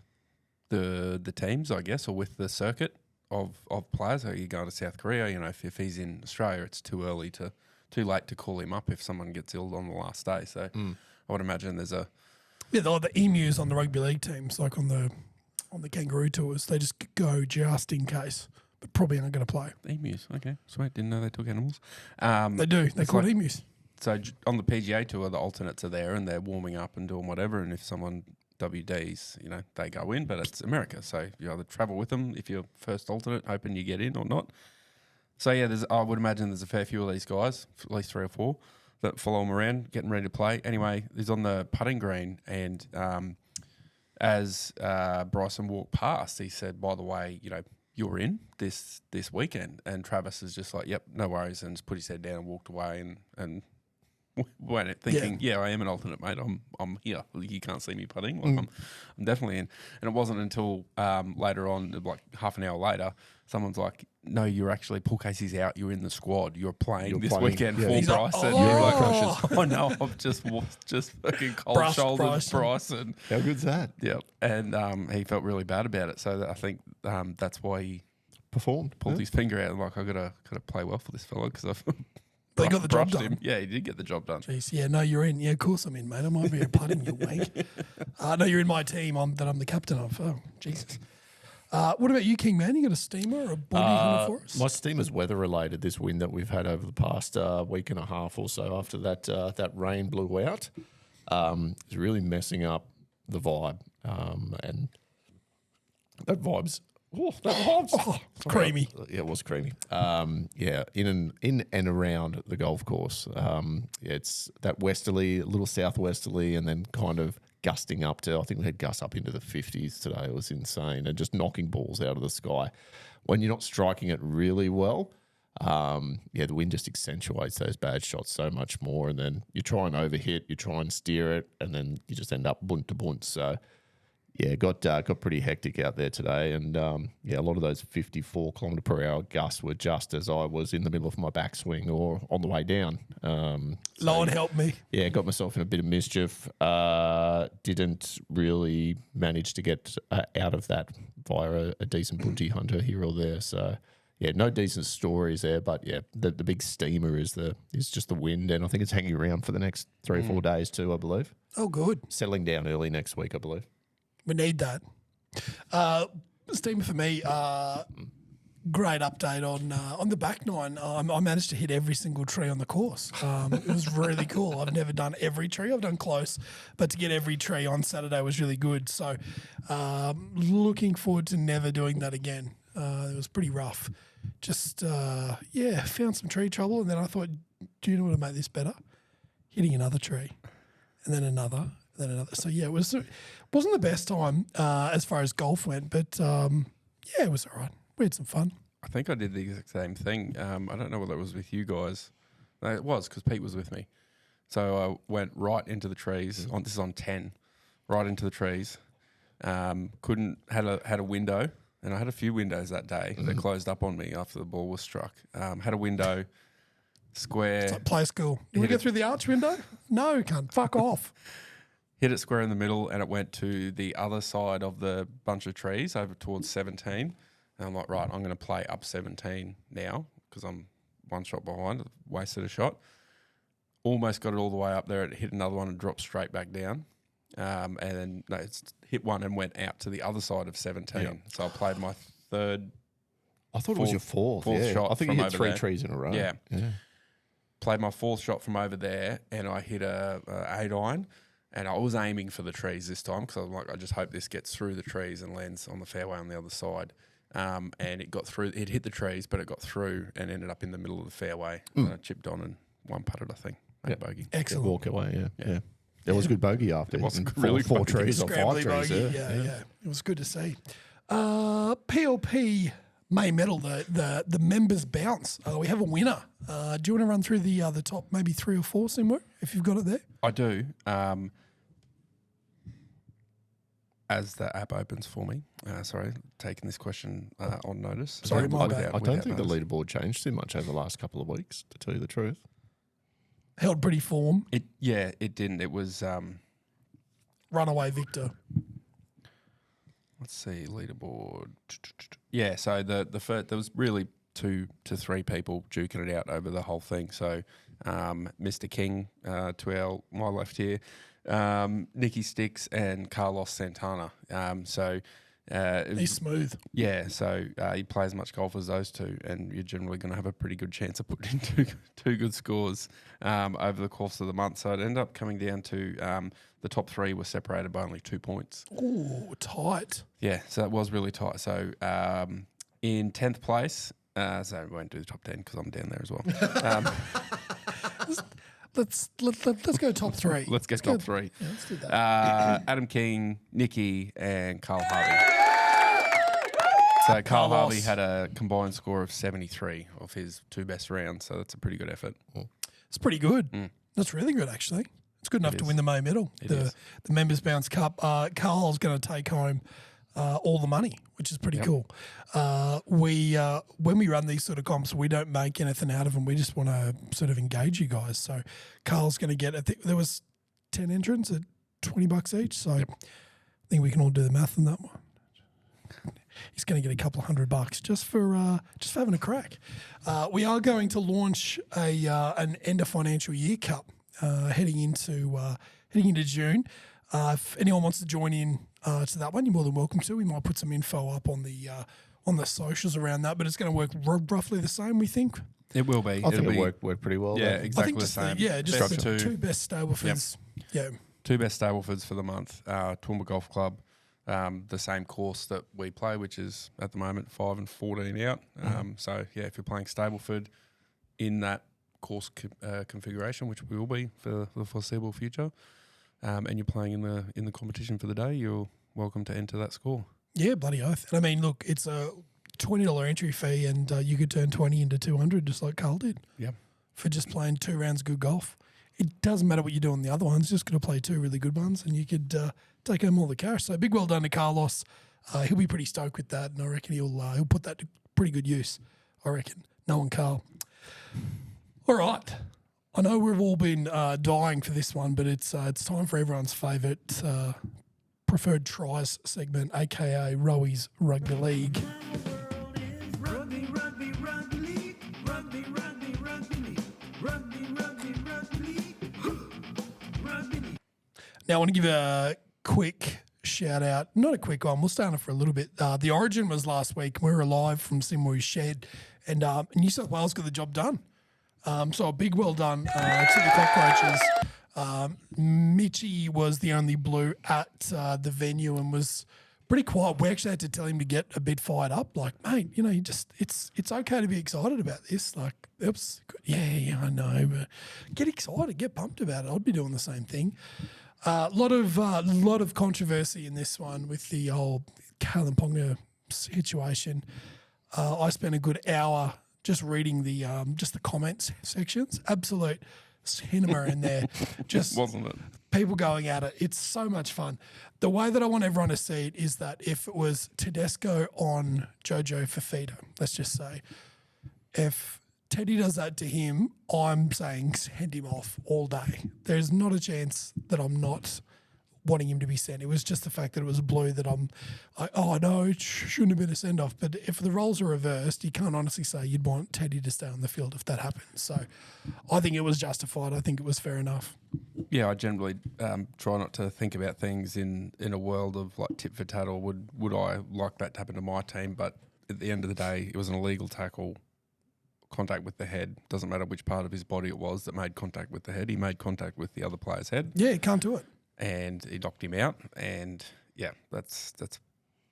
the teams, I guess, or with the circuit of players. So you're going to South Korea, you know, if he's in Australia, it's too late to call him up if someone gets ill on the last day. So I would imagine there's a... Yeah, the emus on the rugby league teams, like on the kangaroo tours, they just go just in case, but probably aren't going to play. Emus, okay. Sweet, didn't know they took animals. They do. They're called emus. So on the PGA tour, the alternates are there and they're warming up and doing whatever. And if someone WDs, you know, they go in. But it's America, so you either travel with them if you're first alternate, hoping you get in or not. So yeah, I would imagine there's a fair few of these guys, at least 3 or 4, that follow him around, getting ready to play. Anyway, he's on the putting green, and as Bryson walked past, he said, "By the way, you know, you're in this weekend." And Travis is just like, "Yep, no worries," and just put his head down and walked away and went thinking, yeah, I am an alternate, mate. I'm here. You can't see me putting. Like I'm definitely in. And it wasn't until later on, like half an hour later, someone's like, "No, you're actually Paul Casey's out. You're in the squad. You're playing this weekend for Bryson." Like, You're like, "Oh no, I've just fucking cold shouldered Bryson." How good's that? Yep. And he felt really bad about it. So I think that's why he pulled his finger out and like, I gotta play well for this fella because I've. They got the job brushed done. him. Yeah, he did get the job done. Jeez, yeah, no, you're in. Yeah, of course I'm in, mate. I might be a putting, you wank. No, you're in my team that I'm the captain of. Oh, Jesus. What about you, King Man? You got a steamer or a body hunter for us? My steamer's weather related. This wind that we've had over the past week and a half or so after that rain blew out is really messing up the vibe. And that vibe's creamy. Yeah, it was creamy. In and around the golf course. It's that westerly, a little southwesterly, and then kind of gusting up to, I think we had gusts up into the 50s today. It was insane. And just knocking balls out of the sky. When you're not striking it really well, the wind just accentuates those bad shots so much more. And then you try and overhit, you try and steer it, and then you just end up bunt to bunt. So, yeah, got pretty hectic out there today. And, a lot of those 54 kilometre per hour gusts were just as I was in the middle of my backswing or on the way down. Lord help me. Yeah, got myself in a bit of mischief. Didn't really manage to get out of that via a decent bounty hunter here or there. So, yeah, no decent stories there. But, yeah, the big steamer is just the wind. And I think it's hanging around for the next 3 or 4 days too, I believe. Oh, good. Settling down early next week, I believe. We need that. Steamer for me, great update on the back nine. I managed to hit every single tree on the course. It was really cool. I've never done every tree. I've done close, but to get every tree on Saturday was really good. So looking forward to never doing that again. It was pretty rough. Just, found some tree trouble, and then I thought, do you know what would make this better? Hitting another tree, and then another. So, yeah, it wasn't the best time as far as golf went, but, it was all right. We had some fun. I think I did the exact same thing. I don't know whether it was with you guys. No, it was because Pete was with me. So I went right into the trees. This is on 10, right into the trees. Had a window, and I had a few windows that day that closed up on me after the ball was struck. Had a window, square. It's like play school. You want Hit to go it. through the arch window? No, cunt. Fuck off. Hit it square in the middle, and it went to the other side of the bunch of trees over towards 17. And I'm like, right, I'm going to play up 17 now because I'm one shot behind. Wasted a shot. Almost got it all the way up there. It hit another one and dropped straight back down. And then it's hit one and went out to the other side of 17. Yeah. So I played my third. I thought it was your fourth yeah. shot. I think from you hit over 3 there. trees in a row. Yeah. Played my fourth shot from over there, and I hit a 8 iron. And I was aiming for the trees this time because I was like, I just hope this gets through the trees and lands on the fairway on the other side. And it got through. It hit the trees, but it got through and ended up in the middle of the fairway. And I chipped on and one putted, I think. Made bogey. Excellent. Walk away, yeah. It was a good bogey after. It was And really four bogey. trees or 5 Scrambly trees. bogey. Yeah. It was good to see. PLP May Medal, the members bounce. We have a winner. Do you want to run through the top maybe 3 or 4, Simwo, if you've got it there? I do. As the app opens for me, sorry, taking this question on notice. Sorry, my bad. I don't without think the notice. leaderboard changed too much over the last couple of weeks, to tell you the truth. Held pretty form. It didn't. It was. Runaway victor. Let's see, leaderboard. Yeah, so the first, there was really 2 to 3 people duking it out over the whole thing. So, Mr. King to my left here, Nicky Sticks and Carlos Santana. He's smooth. Yeah, so you play as much golf as those 2, and you're generally going to have a pretty good chance of putting in two good scores over the course of the month. So it ended up coming down to the top 3 were separated by only 2 points. Ooh, tight. Yeah, so that was really tight. So in 10th place, so we won't do the top 10 because I'm down there as well. Let's go top 3. Let's get top 3. Yeah, let's do that. Adam King, Nicky, and Carl Harvey. So Carl Harvey had a combined score of 73 of his 2 best rounds, so that's a pretty good effort. It's pretty good. That's really good, actually. It's good enough to win the May Medal, the Members Bounce Cup. Carl's going to take home all the money, which is pretty cool. When we run these sort of comps, we don't make anything out of them. We just want to sort of engage you guys. So Carl's going to get, I think there was 10 entrants at $20 each. So I think we can all do the math on that one. He's going to get a couple of $100 just for having a crack. We are going to launch an end of financial year cup heading into June. If anyone wants to join in to that one, you're more than welcome to. We might put some info up on the socials around that, but it's going to work roughly the same, we think. It will be. I think it worked pretty well. Yeah, though. exactly I think the just same. just the Structure. 2 best Stablefords. Yeah. 2 best Stablefords for the month. Toowoomba Golf Club, the same course that we play, which is at the moment 5 and 14 out. So yeah, if you're playing Stableford in that course configuration, which we will be for the foreseeable future, and you're playing in the competition for the day, you're welcome to enter that score. Yeah, bloody oath. And I mean, look, it's a $20 entry fee, and you could turn 20 into 200, just like Carl did. Yeah. For just playing 2 rounds of good golf. It doesn't matter what you do on the other ones. Just got to play 2 really good ones, and you could take home all the cash. So big well done to Carlos. He'll be pretty stoked with that, and I reckon he'll put that to pretty good use. I reckon. Knowing Carl. All right. I know we've all been dying for this one, but it's time for everyone's favourite preferred tries segment, aka Rowies Rugby League. Rugby, rugby, rugby league. Rugby, rugby, rugby league. Rugby, rugby, rugby league. Rugby league. Now I want to give a quick shout out, not a quick one, we'll stay on it for a little bit. The Origin was last week. We were live from Simwo's shed, and New South Wales got the job done. So a big well done to the cockroaches. Mitchie was the only blue at the venue and was pretty quiet. We actually had to tell him to get a bit fired up. Like, mate, you know, you just it's okay to be excited about this. Like, oops, yeah, I know, but get excited, get pumped about it. I'd be doing the same thing. A lot of controversy in this one with the whole Kalen Ponga situation. I spent a good hour just reading the comments sections. Absolute cinema in there. Just Wasn't it? people going at it. It's so much fun. The way that I want everyone to see it is that if it was Tedesco on Jojo Fafita, let's just say, if Teddy does that to him, I'm saying send him off all day. There's not a chance that I'm not wanting him to be sent. It was just the fact that it was blue that I'm like, oh no, it shouldn't have been a send off. But if the roles are reversed, you can't honestly say you'd want Teddy to stay on the field if that happens. So I think it was justified. I think it was fair enough. Yeah, I generally try not to think about things in a world of like tit for tat, or would I like that to happen to my team? But at the end of the day, it was an illegal tackle, contact with the head. Doesn't matter which part of his body it was that made contact with the head. He made contact with the other player's head. Yeah, you can't do it. And he knocked him out. And yeah, that's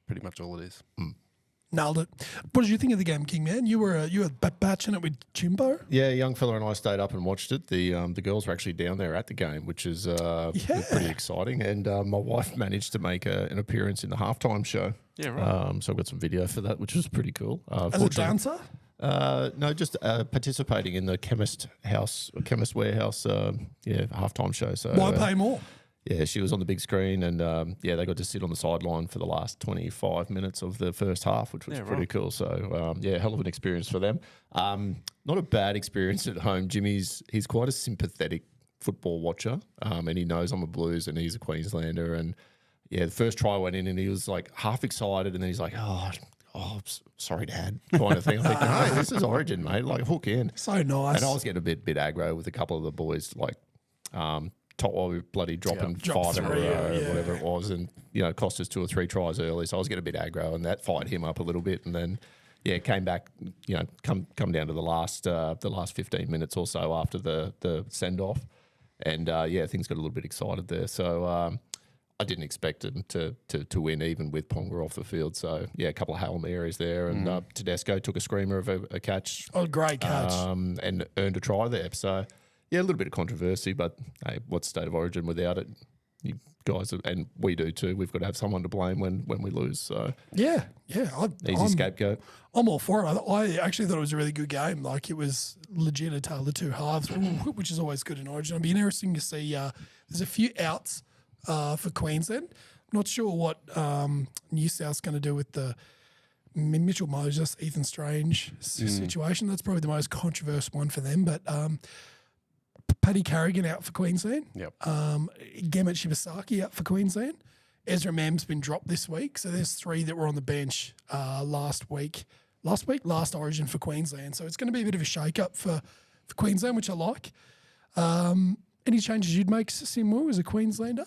pretty much all it is. Nailed it. What did you think of the game, King Man? You were batching it with Jimbo? Yeah, a young fella and I stayed up and watched it. The girls were actually down there at the game, which is pretty exciting. And my wife managed to make an appearance in the halftime show. Yeah, right. So I've got some video for that, which was pretty cool. As a dancer? No, just participating in the chemist warehouse, halftime show. So Why pay more? Yeah, she was on the big screen, and they got to sit on the sideline for the last 25 minutes of the first half, which was pretty cool. So hell of an experience for them. Not a bad experience at home. He's quite a sympathetic football watcher, and he knows I'm a Blues and he's a Queenslander. And yeah, the first try went in, and he was like half excited, and then he's like, "Oh, sorry, Dad," kind of thing. I'm thinking, "Hey, this is Origin, mate. Like, hook in." So nice. And I was getting a bit aggro with a couple of the boys, like bloody dropping Drop 5 in a three, row, yeah. whatever it was, and cost us 2 or 3 tries early. So I was getting a bit aggro, and that fired him up a little bit. And then came back, come down to the last 15 minutes or so after the send off, and things got a little bit excited there. So. I didn't expect them to win even with Ponga off the field. So, a couple of Hail Marys there. And Tedesco took a screamer of a catch. Oh, great catch. And earned a try there. So, a little bit of controversy, but hey, what's State of Origin without it? You guys, and we do too, we've got to have someone to blame when we lose. So, yeah. Easy scapegoat. I'm all for it. I actually thought it was a really good game. Like, it was legit a tale of 2 halves, which is always good in Origin. It'll be interesting to see. There's a few outs for Queensland. I'm not sure what New South's going to do with the Mitchell Moses, Ethan Strange situation. That's probably the most controversial one for them. But Paddy Carrigan out for Queensland. Yep. Gemmet Shibasaki out for Queensland. Ezra Mam's been dropped this week. So there's 3 that were on the bench last Origin for Queensland. So it's going to be a bit of a shake-up for Queensland, which I like. Any changes you'd make, Simu, as a Queenslander?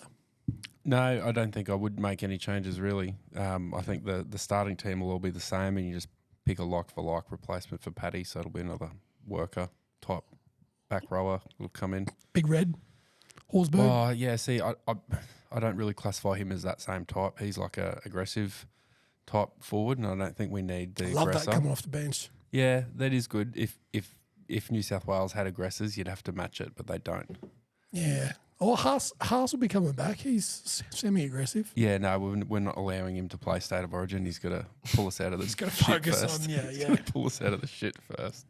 No, I don't think I would make any changes really. I think the starting team will all be the same, and you just pick a like-for-like replacement for Paddy, so it'll be another worker type back rower will come in. Big Red, Horsburgh. Oh yeah, see, I don't really classify him as that same type. He's like a aggressive type forward, and I don't think we need the Love aggressor. that coming off the bench. Yeah, that is good. If New South Wales had aggressors, you'd have to match it, but they don't. Yeah. Oh, Haas will be coming back. He's semi-aggressive. Yeah, no, we're not allowing him to play State of Origin. He's got to pull us out of the shit gotta focus first. on- yeah, He's yeah. got to pull us out of the shit first.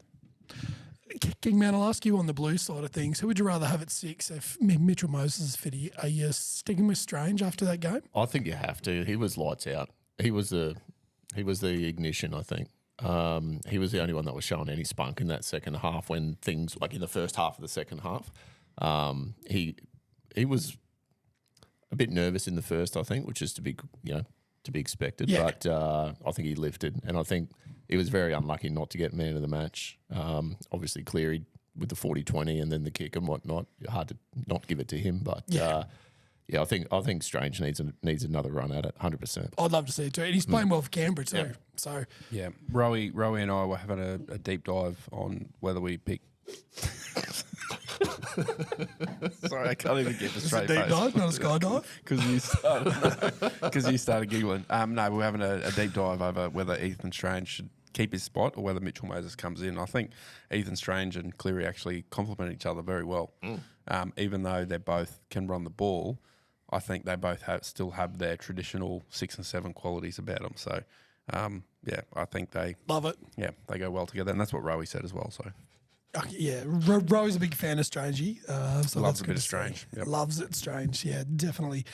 Kingman, I'll ask you on the blue side of things. Who would you rather have at 6 if Mitchell Moses is fit? Are you sticking with Strange after that game? I think you have to. He was lights out. He was the ignition, I think. He was the only one that was showing any spunk in that second half when things, like in the first half of the second half. He was a bit nervous in the first, I think, which is to be expected. Yeah. But I think he lifted, and I think he was very unlucky not to get man of the match. Obviously, Cleary with the 40-20 and then the kick and whatnot. Hard to not give it to him, but I think Strange needs another run at it, 100%. I'd love to see it too. And he's playing well for Canberra too. Yeah. So Yeah, Rowie and I were having a deep dive on whether we pick. Sorry, I can't even get the straight deep face. dive, not a skydive. Because you started giggling. No, we're having a deep dive over whether Ethan Strange should keep his spot or whether Mitchell Moses comes in. I think Ethan Strange and Cleary actually complement each other very well. Even though they both can run the ball, I think they both still have their traditional 6 and 7 qualities about them. So, I think they Love it. they go well together, and that's what Rowie said as well. So. Yeah, Roe's a big fan of Strangey. So Loves that's a good bit to of see. Strange. Yep. Loves it, Strange. Yeah, definitely.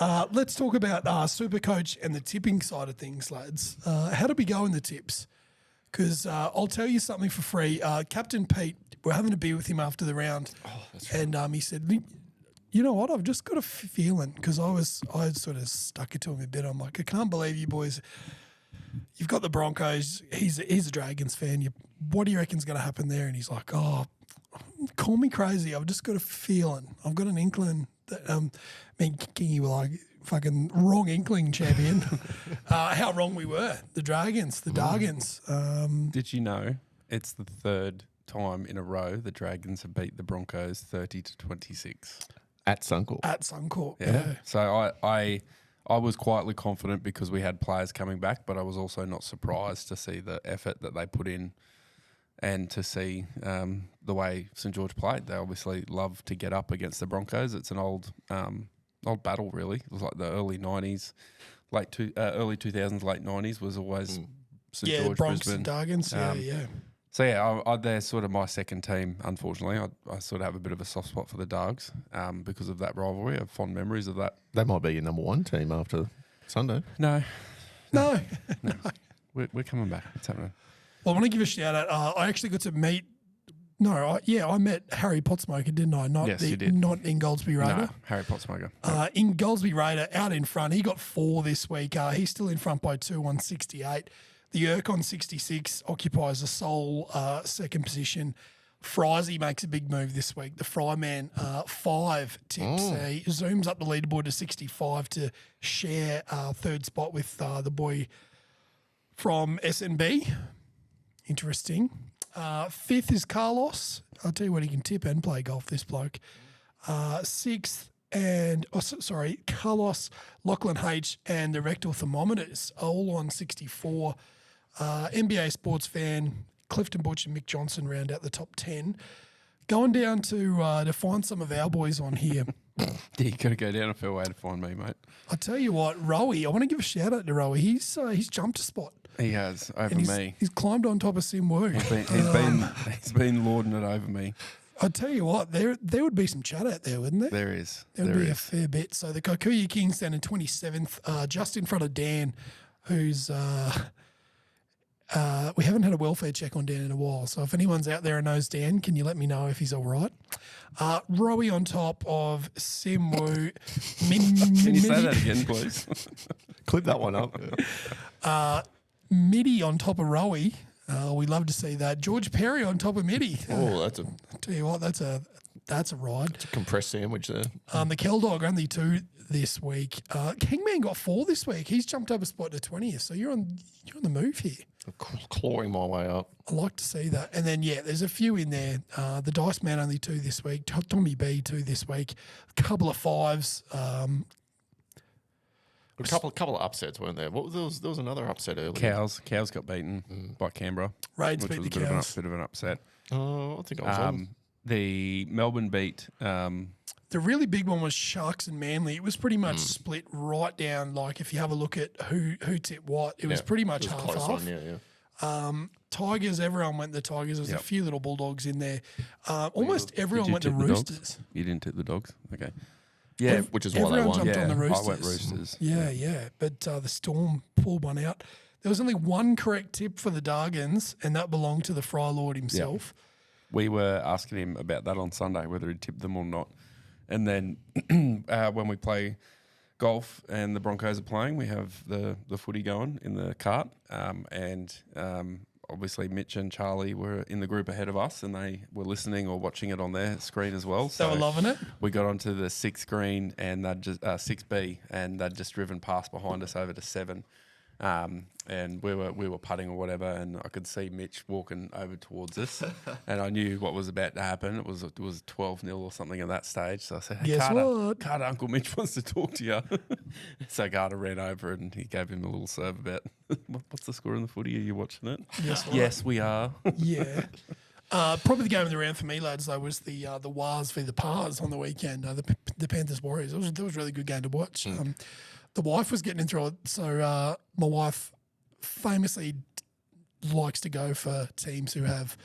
Let's talk about Supercoach and the tipping side of things, lads. How did we go in the tips? Because I'll tell you something for free. Captain Pete, we're having a beer with him after the round, and he said, "You know what? I've just got a feeling," because I sort of stuck it to him a bit. I'm like, I can't believe you boys. You've got the Broncos. He's a Dragons fan. What do you reckon's going to happen there? And he's like, "Oh, call me crazy. I've just got a feeling. I've got an inkling that me and Kingy were like." Fucking wrong inkling, champion. How wrong we were. The Dragons, the Dargans. Did you know it's the third time in a row the Dragons have beat the Broncos 30-26 At Suncorp. At Suncorp. Yeah. Yeah. So I was quietly confident because we had players coming back, but I was also not surprised to see the effort that they put in and to see the way St George played. They obviously love to get up against the Broncos. It's an old battle, really. It was like the early 90s, early 2000s, late 90s was always St George, Bronx Brisbane. and Dargans. Yeah. So yeah, they're sort of my second team. Unfortunately, I sort of have a bit of a soft spot for the Dogs because of that rivalry. I have fond memories of that. They might be your number one team after Sunday. No, No. we're coming back. It's happening. Well, I want to give a shout out. I actually got to meet. No, I met Harry Pottsmoker, didn't I? Yes, you did. Not in Goldsby Raider. No, Harry Pottsmoker. In Goldsby Raider, out in front, he got 4 this week. He's still in front by 2 on 68. The Urk on 66 occupies the sole second position. Frizy makes a big move this week. The Fry man, 5 tips. He zooms up the leaderboard to 65 to share third spot with the boy from SNB. Interesting. 5th is Carlos. I'll tell you what, he can tip and play golf, this bloke. 6th Carlos, Lachlan H and the Rectal Thermometers, all on 64. NBA sports fan, Clifton Butch and Mick Johnson round out the top 10. Going down to find some of our boys on here. Yeah, you got to go down a fair way to find me, mate. I tell you what, Rowie, I want to give a shout out to Rowie. He's jumped a spot. He has over And me. he's climbed on top of Sim Wu. He's been lording it over me. I tell you what, there would be some chat out there, wouldn't there? There is. There would be a fair bit. So the Kikuyu Kings stand in 27th, just in front of Dan, who's we haven't had a welfare check on Dan in a while. So if anyone's out there and knows Dan, can you let me know if he's all right? Rowie on top of Sim Wu. Can you say that again, please? Clip that one up. Mitty on top of Rowie. We love to see that. George Perry on top of Mitty. Oh, that's a I'll tell you what, that's a ride. compressed sandwich there. The Kell Dog only 2 this week. Kingman got 4 this week. He's jumped up a spot to 20th. So you're on the move here. Clawing my way up. I like to see that. And then there's a few in there. The Dice Man only 2 this week. Tommy B 2 this week. A couple of 5s. A couple of upsets weren't there? There was another upset earlier. Cows got beaten by Canberra, Raids which beat was the a Cows. bit of an upset. Oh, I think I was on. The Melbourne beat. The really big one was Sharks and Manly. It was pretty much split right down. Like if you have a look at who tipped what, it was pretty much It was half. close on, yeah. Tigers, everyone went the Tigers. There was a few little Bulldogs in there. Almost everyone Did you went to tip the Dogs? Roosters. You didn't tip the Dogs? Okay. Yeah, Which is why they Everyone won. jumped on the I Roosters. went Roosters. Yeah. But the Storm pulled one out. There was only one correct tip for the Dargans, and that belonged to the Fry Lord himself. We were asking him about that on Sunday, whether he'd tipped them or not. And then when we play golf and the Broncos are playing, we have the footy going in the cart. Obviously Mitch and Charlie were in the group ahead of us and they were listening or watching it on their screen as well. They were loving it. We got onto the 6th green and they'd just 6B and they'd just driven past behind us over to 7. And we were putting or whatever, and I could see Mitch walking over towards us, and I knew what was about to happen. It was 12-0 or something at that stage. So I said, "Hey, Guess what? Carter, Uncle Mitch wants to talk to you." So Carter ran over and he gave him a little serve about what's the score in the footy? Are you watching it? Yes, we are. Yeah. Probably the game of the round for me, lads, though, was the Wars v the Pars on the weekend. The Panthers Warriors. That was a really good game to watch. The wife was getting in through it, so my wife famously likes to go for teams who have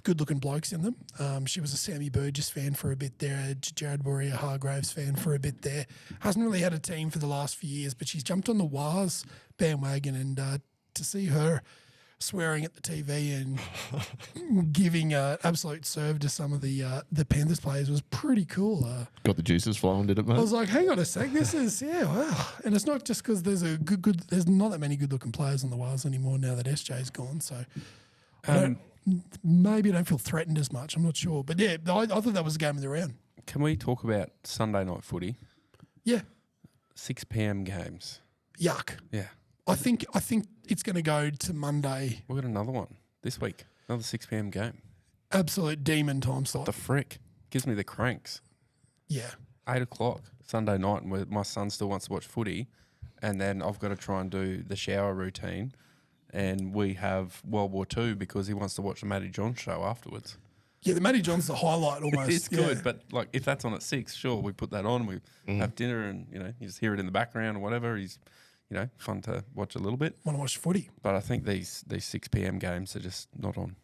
good-looking blokes in them. She was a Sammy Burgess fan for a bit there, a Jared Warrior Hargraves fan for a bit there. Hasn't really had a team for the last few years, but she's jumped on the Wars bandwagon, and to see her swearing at the TV and giving absolute serve to some of the Panthers players was pretty cool. Got the juices flowing, did it, I mate? was like, hang on a sec, this is wow, and it's not just because there's there's not that many good looking players on the Wales anymore now that SJ's gone. So maybe I don't feel threatened as much. I'm not sure, but yeah, I thought that was the game of the round. Can we talk about Sunday night footy? Yeah, 6 p.m. games. yuck. Yeah. I think it's going to go to Monday. We've got another one this week. Another 6 p.m. game. Absolute demon time slot. The frick. Gives me the cranks. Yeah. 8 o'clock Sunday night, and my son still wants to watch footy, and then I've got to try and do the shower routine, and we have World War II because he wants to watch the Matty John show afterwards. Yeah, the Matty John's the highlight almost. It's good, yeah. but like if that's on at 6, sure, we put that on, we have dinner, and you just hear it in the background or whatever. He's fun to watch a little bit. Want to watch footy. But I think these 6 p.m. games are just not on.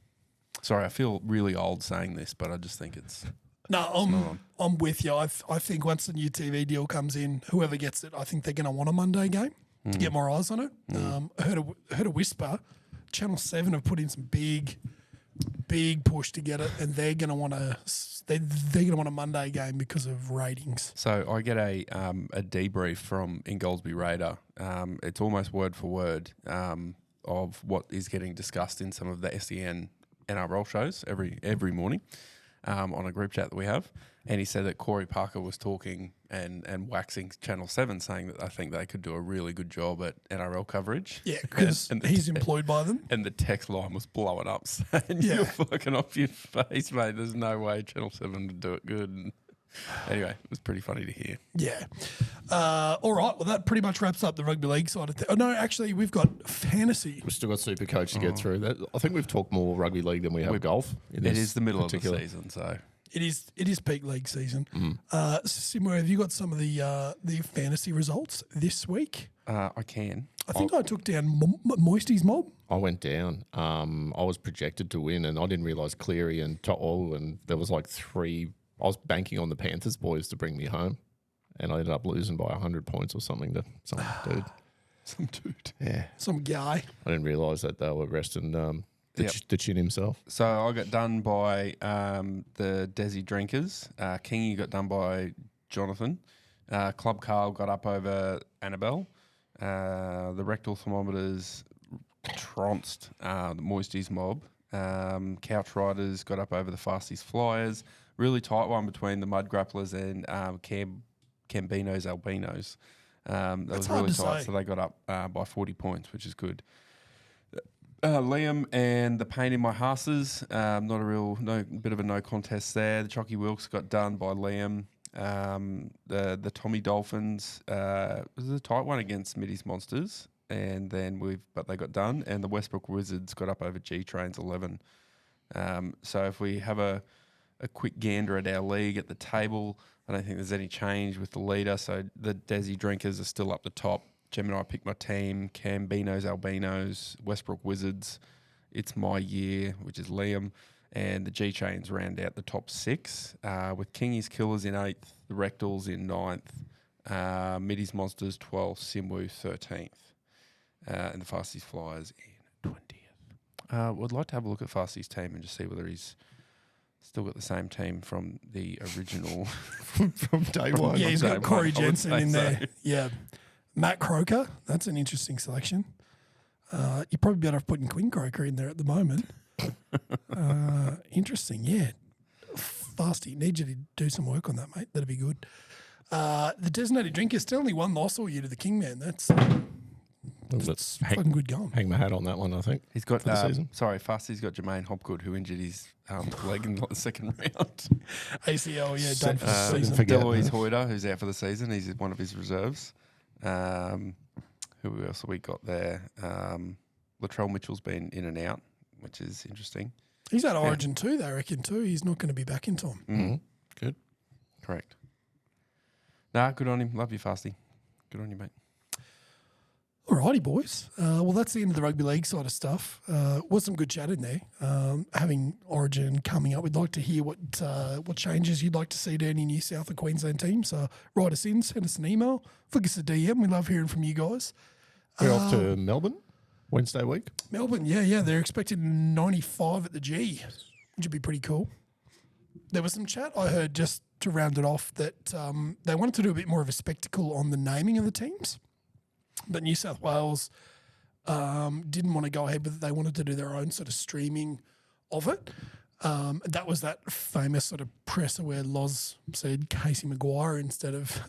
Sorry, I feel really old saying this, but I just think it's No, I'm with you. I think once the new TV deal comes in, whoever gets it, I think they're going to want a Monday game to get more eyes on it. I heard a whisper. Channel 7 have put in some big push to get it, and they're going to want a Monday game because of ratings. So I get a debrief from Ingoldsby Raider. It's almost word for word of what is getting discussed in some of the SEN NRL shows every morning on a group chat that we have. And he said that Corey Parker was talking and waxing Channel 7, saying that I think they could do a really good job at NRL coverage. Yeah, because he's employed by them. And the text line was blowing up saying, Yeah. you're fucking off your face, mate. There's no way Channel 7 would do it good. And anyway, it was pretty funny to hear. Yeah. All right. Well, that pretty much wraps up the rugby league side of things. Oh, no, actually, we've got fantasy. We've still got Super Coach to get through. I think we've talked more rugby league than we have golf. It is the middle of the season, so... It is peak league season. Mm-hmm. Simmer, have you got some of the fantasy results this week? I can. I think I took down Moisty's mob. I went down. I was projected to win, and I didn't realise Cleary and To'o, and there was like 3. I was banking on the Panthers boys to bring me home, and I ended up losing by 100 points or something to some dude. Some dude. Yeah. Some guy. I didn't realise that they were resting the chin himself. So I got done by the Desi Drinkers. Kingy got done by Jonathan. Club Carl got up over Annabelle. The rectal thermometers trounced the Moisties mob. Couch Riders got up over the Fasties Flyers. Really tight one between the Mud Grapplers and Cambinos Albinos. That was hard really to tight, say. so they got up by 40 points, which is good. Liam and the Pain in My Harses, bit of a no contest there. The Chocky Wilkes got done by Liam. The Tommy Dolphins was a tight one against Middy's Monsters, and then but they got done. And the Westbrook Wizards got up over G Trains 11. So if we have a quick gander at our league at the table, I don't think there's any change with the leader. So the Desi Drinkers are still up the top. Gemini picked my team, Cambinos, Albinos, Westbrook Wizards, It's My Year, which is Liam, and the G-Chains round out the top 6, with Kingy's Killers in 8th, the Rectals in 9th, Middy's Monsters 12th, Simwu 13th, and the Fasties Flyers in 20th. Would like to have a look at Fastie's team and just see whether he's still got the same team from the original. From day one. Yeah, he's day got Corey one, I would Jensen say in there. so. Yeah. Matt Croker, that's an interesting selection. You're probably better off putting Quinn Croker in there at the moment. Interesting, yeah. Fasty, need you to do some work on that, mate. That'd be good. The Designated Drinker, still only 1 loss all year to the Kingman. That's fucking good going. Hang my hat on that one, I think. He's got for the season. Fasty's got Jermaine Hopgood, who injured his leg in the second round. ACL, yeah, done for the season. forget Deloise that. Hoyter, who's out for the season. He's one of his reserves. Who else have we got there? Latrell Mitchell's been in and out, which is interesting. He's at Origin too, they reckon, too. He's not going to be back in time. Mm-hmm. Good. Correct. Nah, good on him. Love you, Fasty. Good on you, mate. Alrighty, boys. Well, that's the end of the rugby league side of stuff. Was some good chat in there. Having Origin coming up, we'd like to hear what changes you'd like to see to any New South and Queensland teams. Write us in, send us an email, flick us a DM. We love hearing from you guys. We're off to Melbourne. Wednesday week. Melbourne, yeah, they're expecting 95 at the G, which would be pretty cool. There was some chat I heard just to round it off that they wanted to do a bit more of a spectacle on the naming of the teams, but New South Wales didn't want to go ahead with it. They wanted to do their own sort of streaming of it. That was that famous sort of presser where Loz said Casey Maguire instead of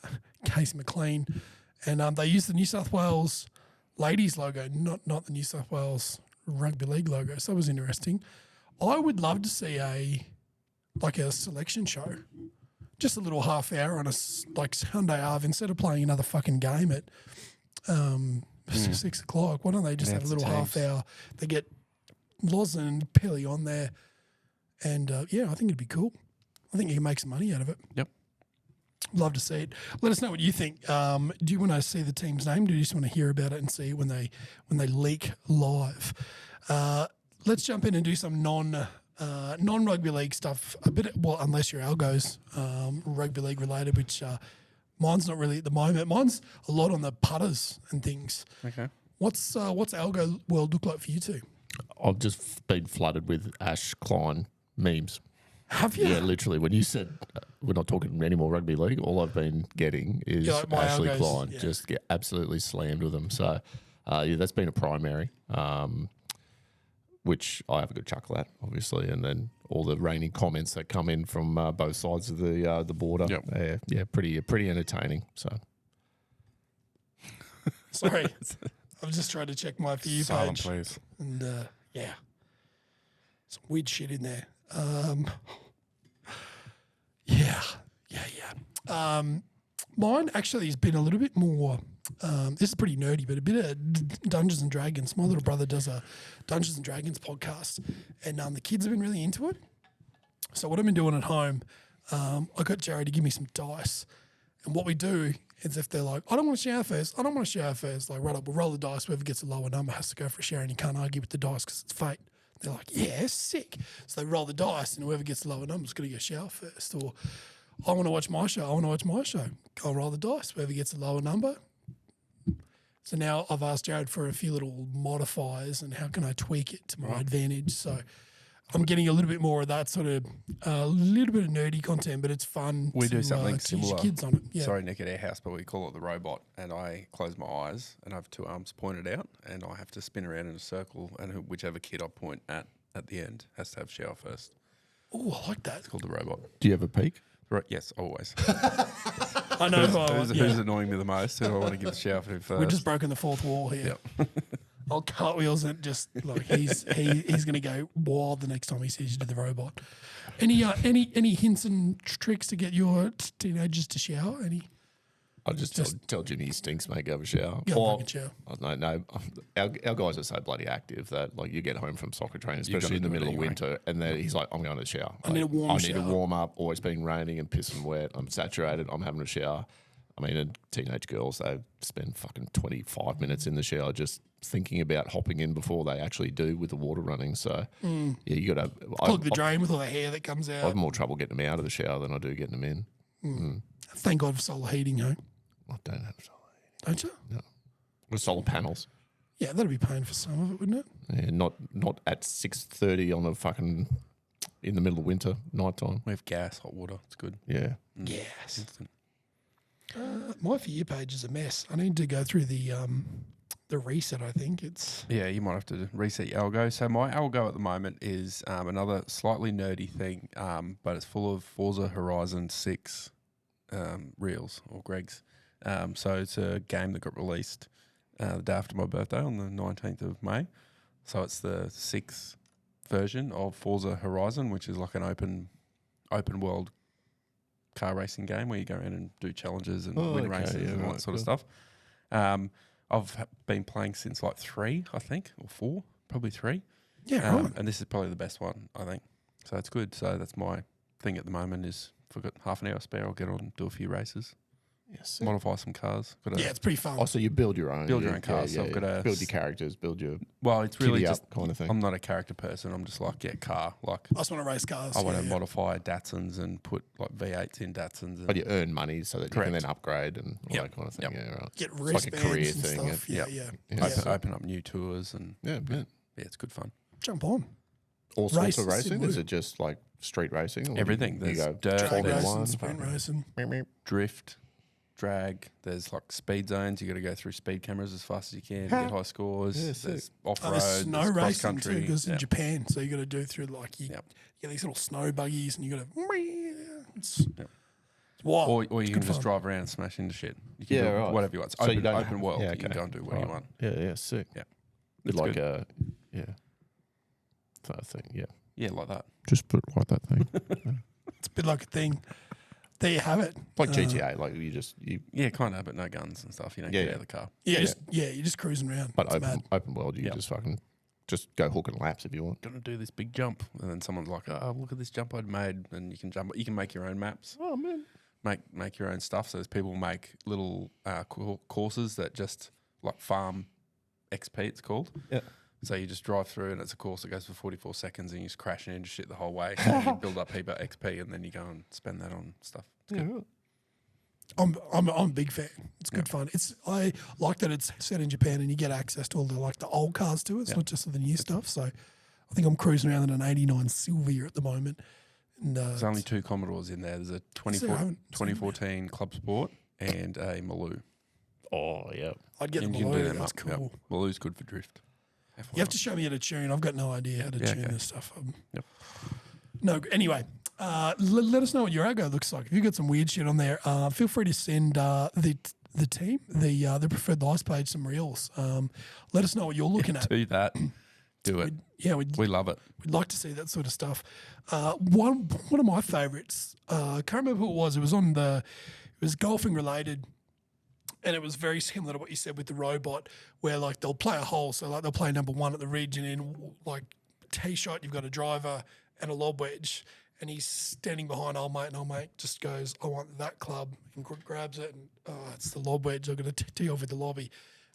Casey McLean. And they used the New South Wales ladies logo, not the New South Wales Rugby League logo. So that was interesting. I would love to see a selection show, just a little half hour on a Sunday Ave instead of playing another fucking game at 6 o'clock. Why don't they just have a little half hour? They get Loz and Pelly on there, and I think it'd be cool. I think you can make some money out of it. Yep. Love to see it. Let us know what you think. Do you want to see the team's name? Do you just want to hear about it and see it when they leak live? Let's jump in and do some non-rugby league stuff. Unless your Algo's rugby league related, which mine's not really at the moment. Mine's a lot on the putters and things. Okay. What's Algo world look like for you two? I've just been flooded with Ash Klein memes. Have you? Yeah, literally. When you said we're not talking any more rugby league, all I've been getting is my Ashley Algos, Klein. yeah. Just get absolutely slammed with them. So, that's been a primary, which I have a good chuckle at, obviously. And then all the raining comments that come in from both sides of the border. Yep. Pretty entertaining. So, Sorry, I was just trying to check my For You Silent, page. please. And some weird shit in there. Mine actually has been a little bit more. This is pretty nerdy, but a bit of Dungeons and Dragons. My little brother does a Dungeons and Dragons podcast, and the kids have been really into it. So what I've been doing at home, I got Jared to give me some dice, and what we do is if they're like, I don't want to share first, like right up, we'll roll the dice. Whoever gets a lower number has to go for a share, and you can't argue with the dice because it's fate. They're like, yeah, sick. So they roll the dice, and whoever gets the lower number is going to go shower first. Or I want to watch my show. Go roll the dice. Whoever gets the lower number. So now I've asked Jared for a few little modifiers and how can I tweak it to my advantage. So I'm getting a little bit more of that sort of a little bit of nerdy content, but it's fun. We to, do something teach your similar. kids on it. Yeah. Sorry, Nick, at our house, but we call it the robot. And I close my eyes and I have two arms pointed out and I have to spin around in a circle. And whichever kid I point at the end has to have shower first. Oh, I like that. It's called the robot. do you have a peek? Right? Yes, always. I know. Who's annoying me the most? Who do I want to give the shower to first? We're just broken the fourth wall here. Yep. I'll cartwheels and just like he's going to go wild the next time he sees you do the robot. Any hints and tricks to get your teenagers to shower? Any? I'll just tell Jimmy he stinks, mate. Go have a shower. Go fucking shower. No. Our guys are so bloody active that like you get home from soccer training, especially in the do it middle of anyway. winter, and then he's like, I'm going to the shower. I need a warm I need shower. to warm up. Always been raining and pissing wet. I'm saturated. I'm having a shower. I mean, and teenage girls, they spend fucking 25 minutes in the shower just thinking about hopping in before they actually do with the water running. So, yeah, you got to Plug the drain with all the hair that comes I out. have more trouble getting them out of the shower than I do getting them in. Thank God for solar heating, hey? I don't have solar. Don't you? With solar panels. Yeah, that'd be paying for some of it, wouldn't it? Yeah, not at 6:30 on a fucking in the middle of winter nighttime. We have gas, hot water. It's good. Yeah. Yes. My For You page is a mess. I need to go through the reset. I think it's Yeah, you might have to reset your algo. So my algo at the moment is another slightly nerdy thing, but it's full of Forza Horizon 6 reels or Gregs. So it's a game that got released the day after my birthday on the 19th of May. So it's the 6th version of Forza Horizon, which is like an open world car racing game where you go around and do challenges and win races and all that sort of stuff. I've been playing since like 3, I think, or 4, probably 3. yeah, right. And this is probably the best one, I think. So it's good. So that's my thing at the moment is if I've got half an hour spare, I'll get on and do a few races. Yes. modify some cars. Got Yeah, it's pretty fun. Oh, so you build your own. Build your own cars, so I've got a build your characters, build your. well, it's really kitty up just kind of thing. I'm not a character person. I'm just like car. Like I just want to race cars. I want yeah, to yeah. modify Datsuns and put like V8s in Datsuns. And But you earn money so that you Correct. can then upgrade and all Yep. that kind of thing. Yep. Yeah, right. Get It's like a wristbands career and thing. stuff. Yeah, yeah. Yeah. open up new tours and Yeah, yeah. yeah, it's good fun. Jump on. All sorts of Races, racing. Is Sid it just like street racing? Or Everything. You There's go dirt, Drag Formula racing, One, sprint racing. drift, drag. There's like speed zones. You got to go through speed cameras as fast as you can, get high scores. Yeah, sick. There's off Oh, road, there's snow there's cross racing too, country. because in Yeah. Japan, so you got to do through like you Yep. get these little snow buggies, and you got to. It's wild. Or It's you can good just fun. drive around and smash into shit. You can Yeah, do right. whatever you want. It's So you open, don't open have- world. yeah, You can okay. go and do what you Right. want. Yeah, sick. Yeah. Bit It's like good. that thing. Yeah. Yeah, like that. Just put it like that thing. It's a bit like a thing. There you have it. Like GTA, like you. Yeah, kind of, but no guns and stuff. You don't Yeah, get yeah. out of the car. You're just cruising around. But It's mad. open world, you Yep. just fucking just go hook and laps if you want. Gonna do this big jump, and then someone's like, "Oh, look at this jump I'd made," and you can jump. You can make your own maps. Oh man. Make your own stuff. So there's people make little courses that just like farm XP. It's called. Yeah. So you just drive through, and it's a course that goes for 44 seconds, and you just crash into shit the whole way. So you build up heap of XP, and then you go and spend that on stuff. It's good. Yeah. I'm a big fan. It's good fun. I like that it's set in Japan and you get access to all the old cars too. It's not just the new stuff. So I think I'm cruising around in an '89 Silvia at the moment. And There's only two Commodores in there. There's a So I haven't seen 2014 Club Sport and a Maloo. Oh yeah. I'd get You them can below. do them That's up. Yep. cool. Maloo's good for drift. You have to show me how to tune. I've got no idea how to Yeah, tune okay. this stuff. Yep. No, anyway, let us know what your algo looks like. If you've got some weird shit on there, feel free to send the team, the preferred lives page, some reels. Let us know what you're looking at. Do that. Do it. We love it. We'd like to see that sort of stuff. One of my favourites, I can't remember who it was. It was golfing related. And it was very similar to what you said with the robot, where like they'll play a hole. So like they'll play number one at the ridge, and then like tee shot, you've got a driver and a lob wedge, and he's standing behind old mate, and old mate just goes, "I want that club," and grabs it, and it's the lob wedge. I'm going to tee off with the lobby.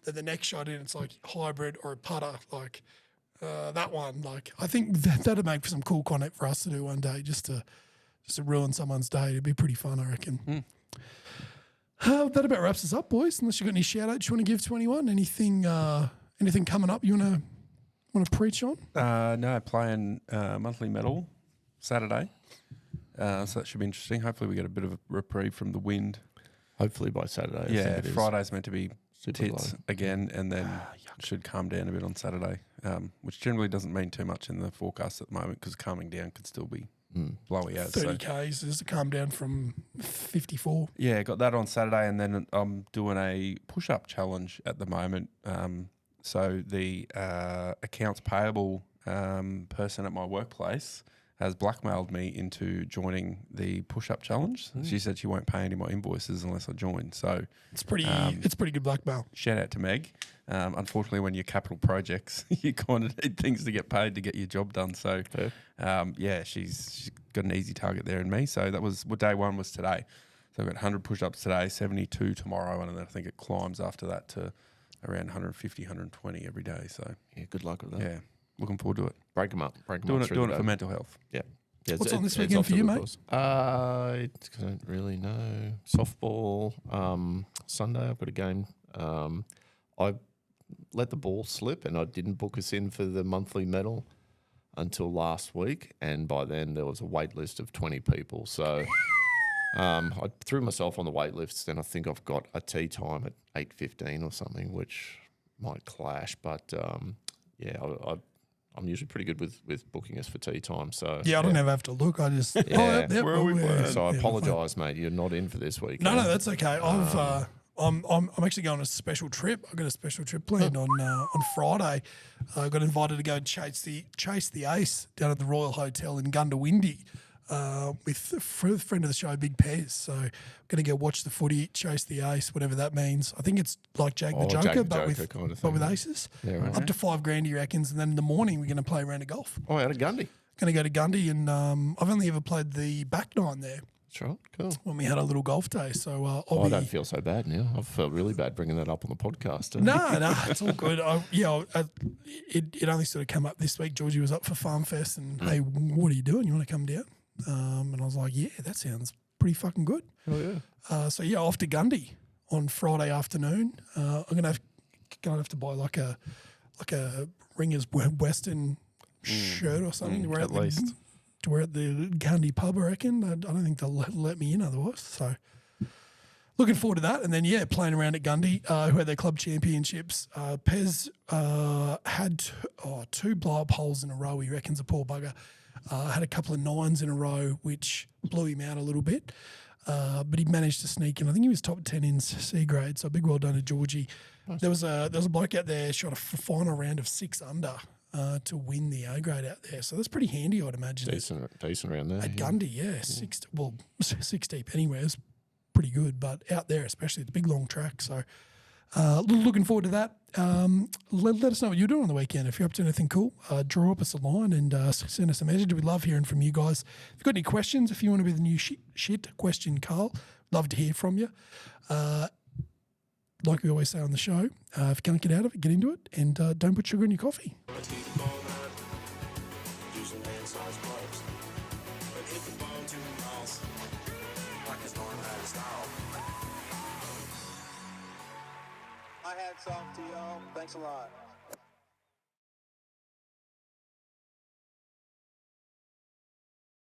Then the next shot in, it's like hybrid or a putter, like that one. Like I think that'd make for some cool content for us to do one day, just to ruin someone's day. It'd be pretty fun, I reckon. That about wraps us up, boys. Unless you've got any shout outs you want to give to anyone, anything coming up you want to preach on? No, playing monthly metal Saturday. So that should be interesting. Hopefully we get a bit of a reprieve from the wind. Hopefully by Saturday. I think Yeah, it is. Friday's meant to be Super tits low. again, and then it should calm down a bit on Saturday, which generally doesn't mean too much in the forecast at the moment because calming down could still be blowy as. 30 So. Ks is to calm down from 54. Yeah, got that on Saturday, and then I'm doing a push-up challenge at the moment. So the accounts payable person at my workplace has blackmailed me into joining the push-up challenge. She said she won't pay any of my invoices unless I join. So It's pretty good blackmail. shout out to Meg. Unfortunately, when you're capital projects, you kind of need things to get paid to get your job done. So, she's got an easy target there in me. So that was what day one was today. So I've got 100 push-ups today, 72 tomorrow, and then I think it climbs after that to around 150, 120 every day. So Yeah, good luck with that. yeah, looking forward to it. Break them up. Break them Doing up. it, through doing the it for day. mental health. Yeah. Yeah, What's on this it's weekend off for to a you, good mate? cause. I don't really know. Softball. Sunday I've got a game. I let the ball slip and I didn't book us in for the monthly medal until last week, and by then there was a wait list of 20 people. So I threw myself on the wait list, and I think I've got a tee time at 8:15 or something, which might clash. But I'm usually pretty good with booking us for tea time. So Yeah, I don't ever have to look. I just Where are we So I apologise, mate. You're not in for this week. No, that's okay. I'm actually going on a special trip. I've got a special trip planned on Friday. I got invited to go and chase the ace down at the Royal Hotel in Gundawindi with a friend of the show, Big Pez. So I'm going to go watch the footy, chase the ace, whatever that means. I think it's like Jack the Joker, Jack the but Joker with kind of but thing. with aces. Yeah, right. Up to $5,000, he reckons. And then in the morning we're going to play a round of golf. Oh, out of Gundy. Going to go to Gundy, and I've only ever played the back nine there. That's right. Cool. when we had a little golf day. So I'll I be. don't feel so bad now. I've felt really bad bringing that up on the podcast. No, it's all good. It only sort of came up this week. Georgie was up for Farm Fest and, hey, what are you doing? You want to come down? And I was like, yeah, that sounds pretty fucking good. Oh, yeah. Off to Gundy on Friday afternoon. I'm gonna have to buy like a Ringers Western shirt or something to wear at least. to wear at the Gundy pub. I reckon. I don't think they'll let me in otherwise. So looking forward to that. And then playing around at Gundy, who had their club championships. Pez had two blow up holes in a row. He reckons, a poor bugger. Had a couple of 9s in a row, which blew him out a little bit. But he managed to sneak in. I think he was top 10 in C grade. So big well done to Georgie. Nice. There was a bloke out there shot a final round of 6 under to win the A grade out there. So that's pretty handy, I'd imagine. Decent around there. At Gundy, yeah. 6 deep anywhere is pretty good. But out there, especially, it's a big long track. So looking forward to that. Let us know what you're doing on the weekend. If you're up to anything cool, draw up us a line and send us a message. We love hearing from you guys. If you've got any questions, if you want to be the new shit question, Carl, love to hear from you. Like we always say on the show, if you can't get out of it, get into it, and don't put sugar in your coffee. My hat's off to y'all. Thanks a lot.